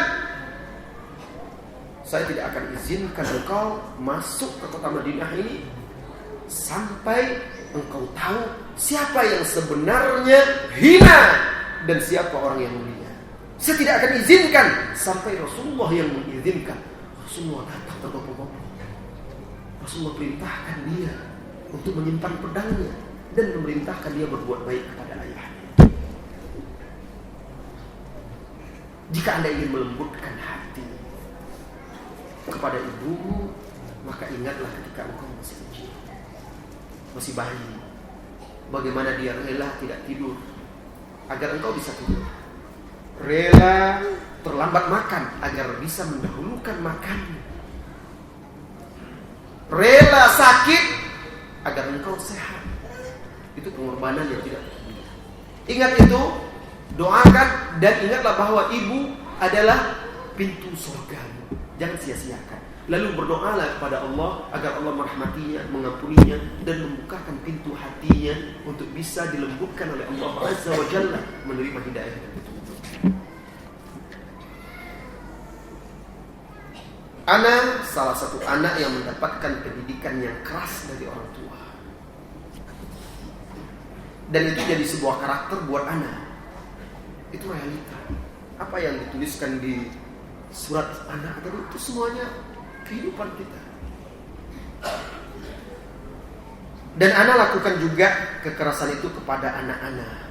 saya tidak akan izinkan engkau masuk ke kota Madinah ini sampai engkau tahu siapa yang sebenarnya hina dan siapa orang yang mulia. Saya tidak akan izinkan sampai Rasulullah yang mengizinkan. Rasulullah datang tergopoh-gopoh. Rasulullah perintahkan dia untuk menyimpan pedangnya dan memerintahkan dia berbuat baik kepada ayahnya. Jika Anda ingin melembutkan hati kepada ibumu, maka ingatlah ketika engkau masih kecil, masih bayi, bagaimana dia rela tidak tidur agar engkau bisa tidur, rela terlambat makan agar bisa mendahulukan makannya, rela sakit agar engkau sehat. Itu pengorbanan yang tidak terhingga. Ingat itu, doakan, dan ingatlah bahwa ibu adalah pintu surgamu. Jangan sia-siakan. Lalu berdoalah kepada Allah agar Allah merahmatinya, mengampuninya, dan membukakan pintu hatinya untuk bisa dilembutkan oleh Allah Azza wa Jalla menerima hidayah dan petunjuk. Ana salah satu anak yang mendapatkan pendidikan yang keras dari orang tua, dan itu jadi sebuah karakter buat Ana. Itu realita. Apa yang dituliskan di surat anak tadi itu semuanya kehidupan kita. Dan ana lakukan juga kekerasan itu kepada anak-anak.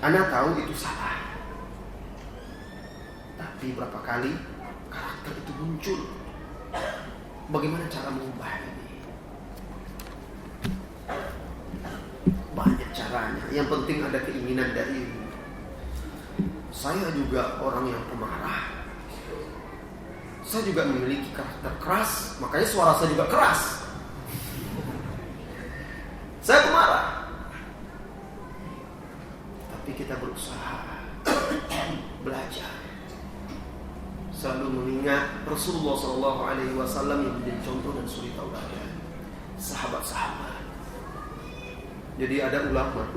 Ana tahu itu salah. Tapi berapa kali karakter itu muncul. Bagaimana cara mengubah ini? Banyak caranya. Yang penting ada keinginan dari ibu. Saya juga orang yang pemarah. Saya juga memiliki karakter keras, makanya suara saya juga keras. Saya pemarah. Tapi kita berusaha belajar. Selalu mengingat Rasulullah SAW yang menjadi contoh dan suri tauladan. Sahabat-sahabat. Jadi ada ulama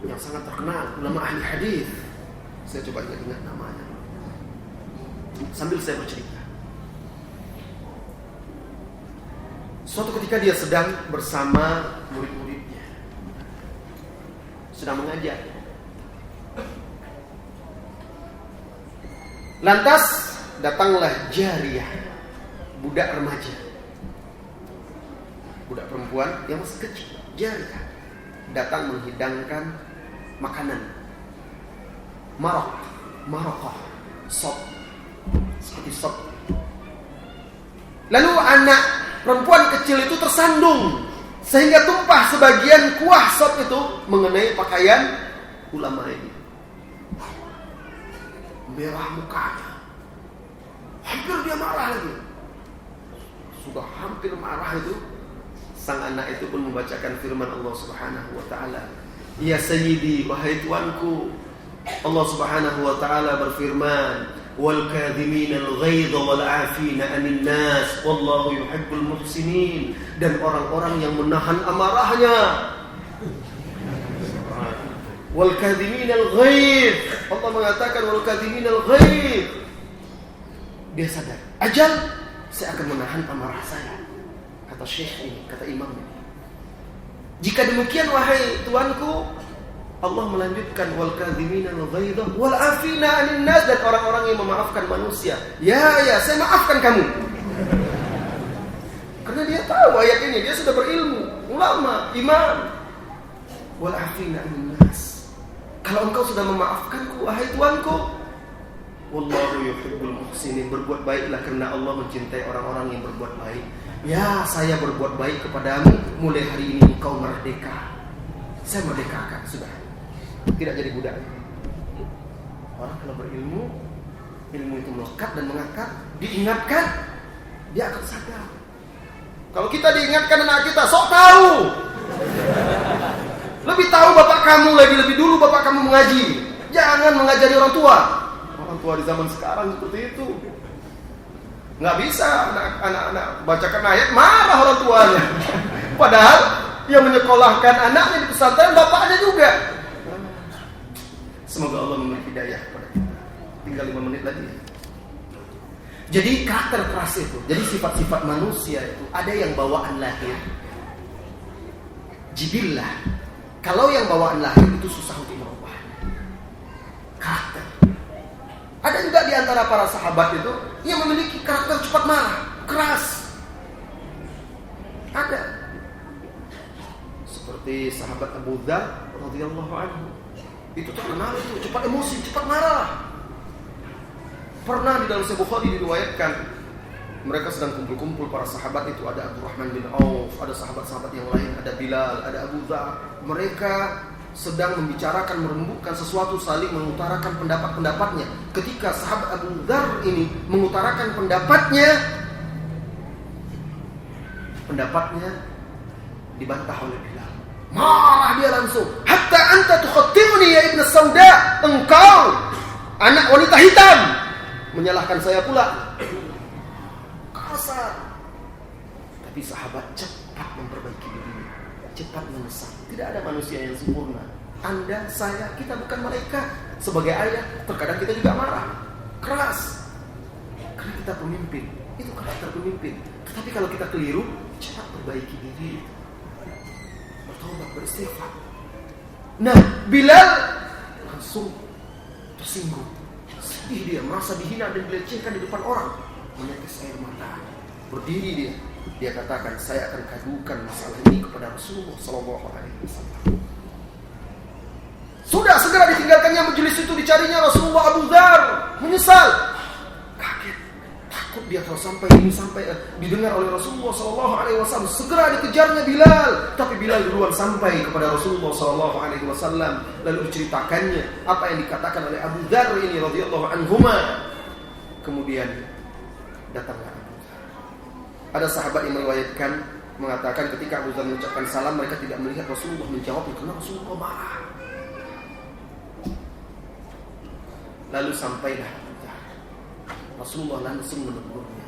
yang sangat terkenal, ulama ahli hadis. Saya coba ingat namanya sambil saya bercerita. Suatu ketika dia sedang bersama murid-muridnya, sedang mengajar. Lantas datanglah jariyah, budak remaja, budak perempuan yang masih kecil, jariyah, datang menghidangkan makanan, maraqah, sop, seperti sop. Lalu anak perempuan kecil itu tersandung sehingga tumpah sebagian kuah sop itu mengenai pakaian ulama ini. Merah mukanya, hampir dia marah lagi. Sudah hampir marah itu, sang anak itu pun membacakan firman Allah Subhanahu wa taala. Ya sayyidi, wahai tuanku, Allah Subhanahu wa taala berfirman, wal kadhiminal ghaidha wal 'afina 'anil nas wallahu yuhibbul muhsinin, dan orang-orang yang menahan amarahnya. Wal kadhiminal ghaidh, Allah mengatakan wal kadhiminal ghaidh. Dia sadar, ajal saya akan menahan amarah saya, kata syekh ini, kata imam ini. Jika demikian wahai tuanku, Allah melanjutkan wal kadhiminal ghaidha wal 'afina 'anil nas, dan orang-orang yang memaafkan manusia. Ya, saya maafkan kamu. Karena dia tahu ayat ini, dia sudah berilmu, ulama, imam. Wal 'afina 'anil nas. Kalau engkau sudah memaafkanku wahai tuanku, wallahu yuhibbul muhsinin, berbuat baiklah karena Allah mencintai orang-orang yang berbuat baik. Ya, saya berbuat baik kepadamu, mulai hari ini engkau merdeka. Saya merdekakan, sudah. Tidak jadi budak. Orang kalau berilmu, ilmu itu melekat dan mengakar, diingatkan, dia akan sadar. Kalau kita diingatkan anak kita, sok tahu. Lebih tahu bapak kamu lagi, lebih dulu bapak kamu mengaji. Jangan mengajari orang tua. Orang tua di zaman sekarang seperti itu. Nggak bisa anak-anak bacakan ayat, marah orang tuanya. Padahal yang menyekolahkan anaknya di pesantren bapaknya juga. Semoga Allah memberi hidayah kepada kita. Tinggal 5 menit lagi. Jadi karakter keras itu, jadi sifat-sifat manusia itu ada yang bawaan lahir, jibillah. Kalau yang bawaan lahir itu susah untuk merubah karakter. Ada juga di antara para sahabat itu yang memiliki karakter cepat marah, keras. Ada. Seperti sahabat Abu Dzar radhiyallahu anhu. Itu terkenal itu, cepat emosi, cepat marah. Pernah di dalam Sahih Bukhari diriwayatkan, mereka sedang kumpul-kumpul para sahabat itu, ada Abdurrahman bin Auf, ada sahabat-sahabat yang lain, ada Bilal, ada Abu Dzar. Mereka sedang membicarakan, merembukkan sesuatu, saling mengutarakan pendapat-pendapatnya. Ketika sahabat Abu Dzar ini mengutarakan pendapatnya dibantah oleh Bilal. Marah dia langsung. Hatta anta tukhatimuni ya Ibn Sauda, engkau anak wanita hitam menyalahkan saya pula. Kasar. Tapi sahabat cepat memperbaiki diri, cepat menyesal. Tidak ada manusia yang sempurna. Anda, saya, kita bukan mereka. Sebagai ayah, terkadang kita juga marah, keras. Karena kita pemimpin. Itu karakter pemimpin. Tapi kalau kita keliru, cepat perbaiki diri, bertobat, beristighfar. Nah, Bilal langsung tersinggung, sedih dia, merasa dihina dan dilecehkan di depan orang, menetes air mata. Berdiri dia katakan, saya akan kadukan masalah ini kepada Rasulullah SAW. Sudah segera ditinggalkannya majelis itu, dicarinya Rasulullah. Abu Dzar menyesal, kaget, takut dia kalau sampai didengar oleh Rasulullah SAW. Segera dikejarnya Bilal, tapi Bilal duluan sampai kepada Rasulullah SAW. Lalu diceritakannya apa yang dikatakan oleh Abu Dzar ini radhiyallahu anhuma. Kemudian datanglah Abu Dzar. Ada sahabat yang meriwayatkan mengatakan ketika Abu Dzar mengucapkan salam, mereka tidak melihat Rasulullah menjawab karena Rasulullah marah. Lalu sampailah Abu Dzar. Rasulullah langsung menegurnya.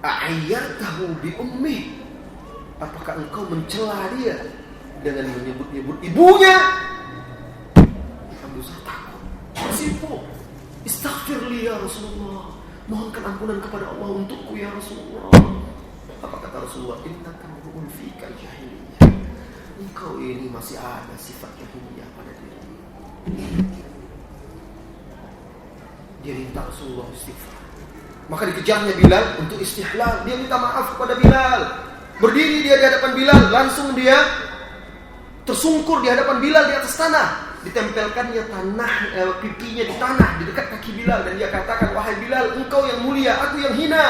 A'ayyartahu bi ummi? Apakah engkau mencela dia dengan menyebut-nyebut ibunya? Abu Dzar takut, bersimpuh. Istaghfirli ya Rasulullah. Mohonkan ampunan kepada Allah untukku ya Rasulullah. Apa kata Rasulullah? Innaka mru'un fika jahiliyah. Engkau ini masih ada sifat jahiliyah pada dirimu. Dia minta Rasulullah istighfar. Maka dikejarnya Bilal untuk istihlal. Dia minta maaf kepada Bilal. Berdiri dia di hadapan Bilal. Langsung dia tersungkur di hadapan Bilal di atas tanah. Ditempelkannya tanah, pipinya di tanah di dekat kaki Bilal. Dan dia katakan, wahai Bilal, engkau yang mulia, aku yang hina.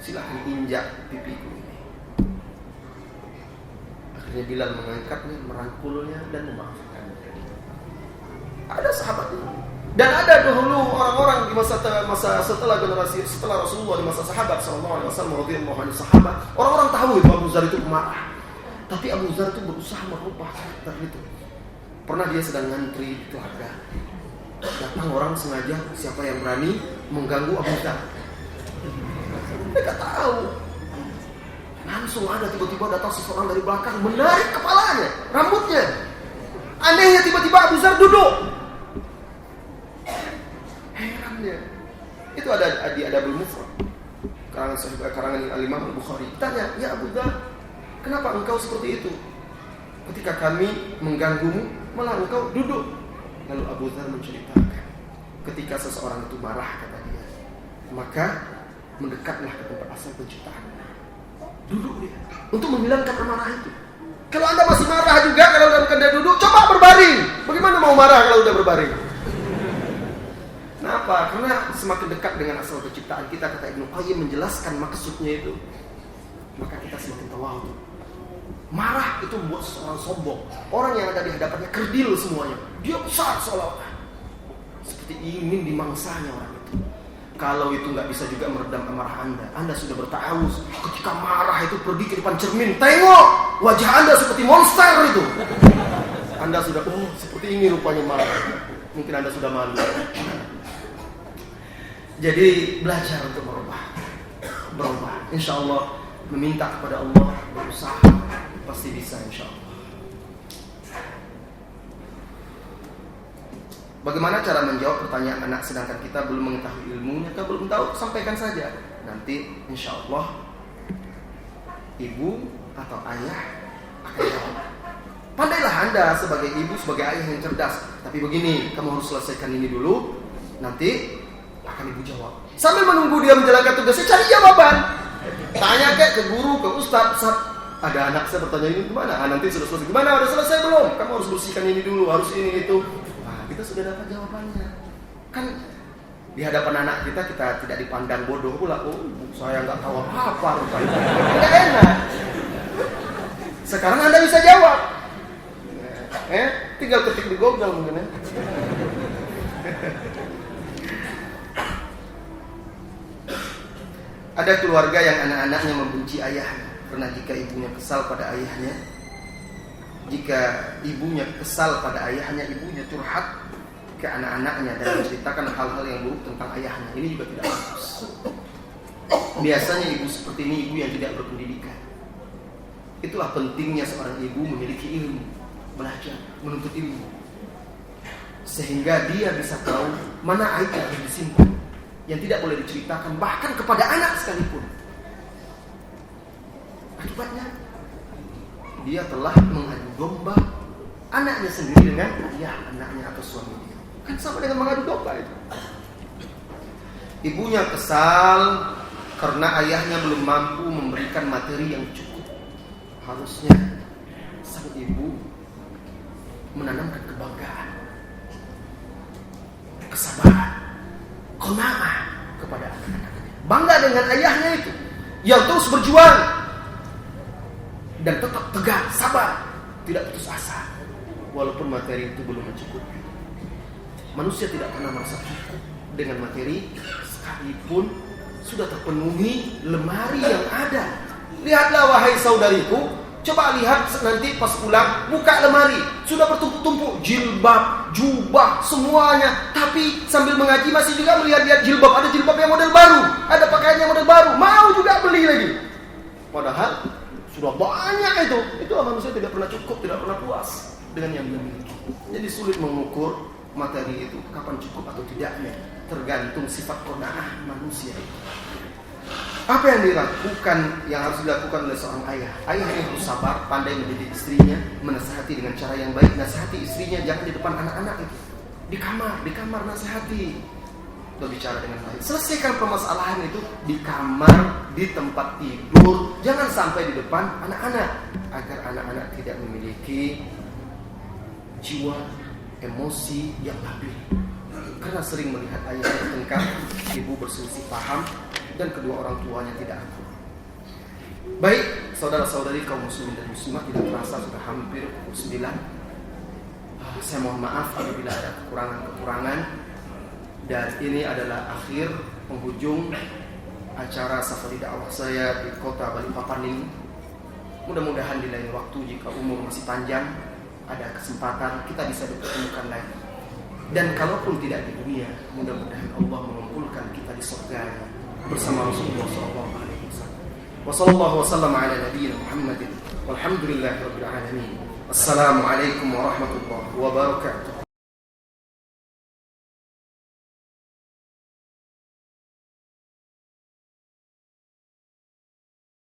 Silahkan injak pipiku ini. Akhirnya Bilal mengangkatnya, merangkulnya dan memaafkannya. Ada sahabat ini. Dan ada dahulu orang-orang di masa setelah Rasulullah, di masa sahabat sallallahu alaihi wasallam radhiyallahu anhu sahabat, orang-orang tahu itu Abu Dzar itu pemarah. Tapi Abu Dzar itu berusaha merubah karakter itu. Pernah dia sedang ngantri di telaga. Datang orang sengaja, siapa yang berani mengganggu Abu Dzar. Mereka tahu. Langsung ada tiba-tiba datang seseorang dari belakang menarik kepalanya, rambutnya. Anehnya tiba-tiba Abu Dzar duduk. Herannya, itu ada di Adabul Mufrad, karangan Al-Imam Al-Bukhari. Tanya, ya Abu Dzar, kenapa engkau seperti itu? Ketika kami mengganggumu, malah engkau duduk. Lalu Abu Dzar menceritakan, ketika seseorang itu marah, kata dia, maka mendekatlah ke tempat asal penciptaan. Duduk dia, untuk menghilangkan amarah itu. Kalau anda masih marah juga, kalau dalam keadaan duduk, coba berbaring. Bagaimana mau marah kalau udah berbaring? Kenapa? Karena semakin dekat dengan asal penciptaan kita, kata Ibnu Qayyim menjelaskan maksudnya itu, maka kita semakin tawadhu. Marah itu membuat seorang sombong. Orang yang ada di hadapannya kerdil semuanya. Dia besar seolah-olah, seperti ingin dimangsanya orang itu. Kalau itu nggak bisa juga meredam amarah anda sudah bertawuz. Ketika marah itu pergi ke depan cermin, tengok wajah anda seperti monster itu. Anda sudah, seperti ini rupanya marah. Mungkin anda sudah malu. Jadi belajar untuk berubah. Insya Allah, meminta kepada Allah, berusaha, pasti bisa insya Allah. Bagaimana cara menjawab pertanyaan anak sedangkan kita belum mengetahui ilmunya? Kita belum tahu, sampaikan saja. Nanti insya Allah ibu atau ayah akan jawab. Pandailah anda sebagai ibu, sebagai ayah yang cerdas. Tapi begini, kamu harus selesaikan ini dulu, nanti akan ibu jawab. Sambil menunggu dia menjalankan tugasnya, cari jawaban. Tanya kayak ke guru, ke ustaz, ada anak saya bertanya ini gimana? Nanti sudah selesai. Gimana? Udah selesai belum? Kamu harus bersihkan ini dulu, harus ini itu. Nah, kita sudah dapat jawabannya. Kan di hadapan anak kita tidak dipandang bodoh pula. Saya nggak tahu apa-apa rupanya. Nggak enak. Sekarang anda bisa jawab. Tinggal ketik di Google mungkin ya. Ada keluarga yang anak-anaknya membenci ayahnya karena jika ibunya kesal pada ayahnya, ibunya curhat ke anak-anaknya dan menceritakan hal-hal yang buruk tentang ayahnya. Ini juga tidak bagus. Biasanya ibu seperti ini ibu yang tidak berpendidikan. Itulah pentingnya seorang ibu memiliki ilmu, belajar, menuntut ilmu, sehingga dia bisa tahu mana aib yang harus disimpan, yang tidak boleh diceritakan bahkan kepada anak sekalipun. Akibatnya dia telah mengadu domba anaknya sendiri dengan ayah anaknya atau suami dia. Kan sama dengan mengadu domba itu. Ibunya kesal karena ayahnya belum mampu memberikan materi yang cukup. Harusnya sang ibu menanamkan kebanggaan, kesabaran, qanaah kepada anak-anaknya. Bangga dengan ayahnya itu yang terus berjuang dan tetap tegar, sabar, tidak putus asa walaupun materi itu belum mencukupi. Manusia tidak pernah merasa cukup dengan materi sekalipun sudah terpenuhi lemari yang ada. Lihatlah wahai saudariku, coba lihat nanti pas pulang, buka lemari, sudah bertumpuk-tumpuk jilbab, jubah, semuanya. Tapi sambil mengaji masih juga melihat-lihat jilbab. Ada jilbab yang model baru, ada pakaian yang model baru, mau juga beli lagi. Padahal sudah banyak itu. Itulah manusia tidak pernah cukup, tidak pernah puas dengan yang dia miliki. Jadi sulit mengukur materi itu kapan cukup atau tidaknya, tergantung sifat qanaah manusia itu. Apa yang dilakukan, yang harus dilakukan oleh seorang ayah? Ayah yang harus sabar, pandai mendidik istrinya, menasihati dengan cara yang baik. Nasihati istrinya jangan di depan anak-anak itu. Di kamar nasihati. Berbicara dengan baik. Selesaikan permasalahan itu di kamar, di tempat tidur. Jangan sampai di depan anak-anak, agar anak-anak tidak memiliki jiwa emosi yang labil. Karena sering melihat ayah bertengkar, ibu berselisih paham, dan kedua orang tuanya tidak akur. Baik, saudara-saudari kaum muslimin dan muslimat, tidak terasa sudah hampir pukul 9. Saya mohon maaf apabila ada kekurangan-kekurangan. Dan ini adalah akhir penghujung acara safari dakwah saya di kota Balikpapan ini. Mudah-mudahan di lain waktu jika umur masih panjang, ada kesempatan kita bisa dipertemukan lagi. Dan kalaupun tidak di dunia, mudah-mudahan Allah mengumpulkan kita di surga bersama Rasulullah SAW. Wassallallahu wasallam ala nabiyyina Muhammadin walhamdulillahirabbil alamin. Assalamualaikum warahmatullahi wabarakatuh.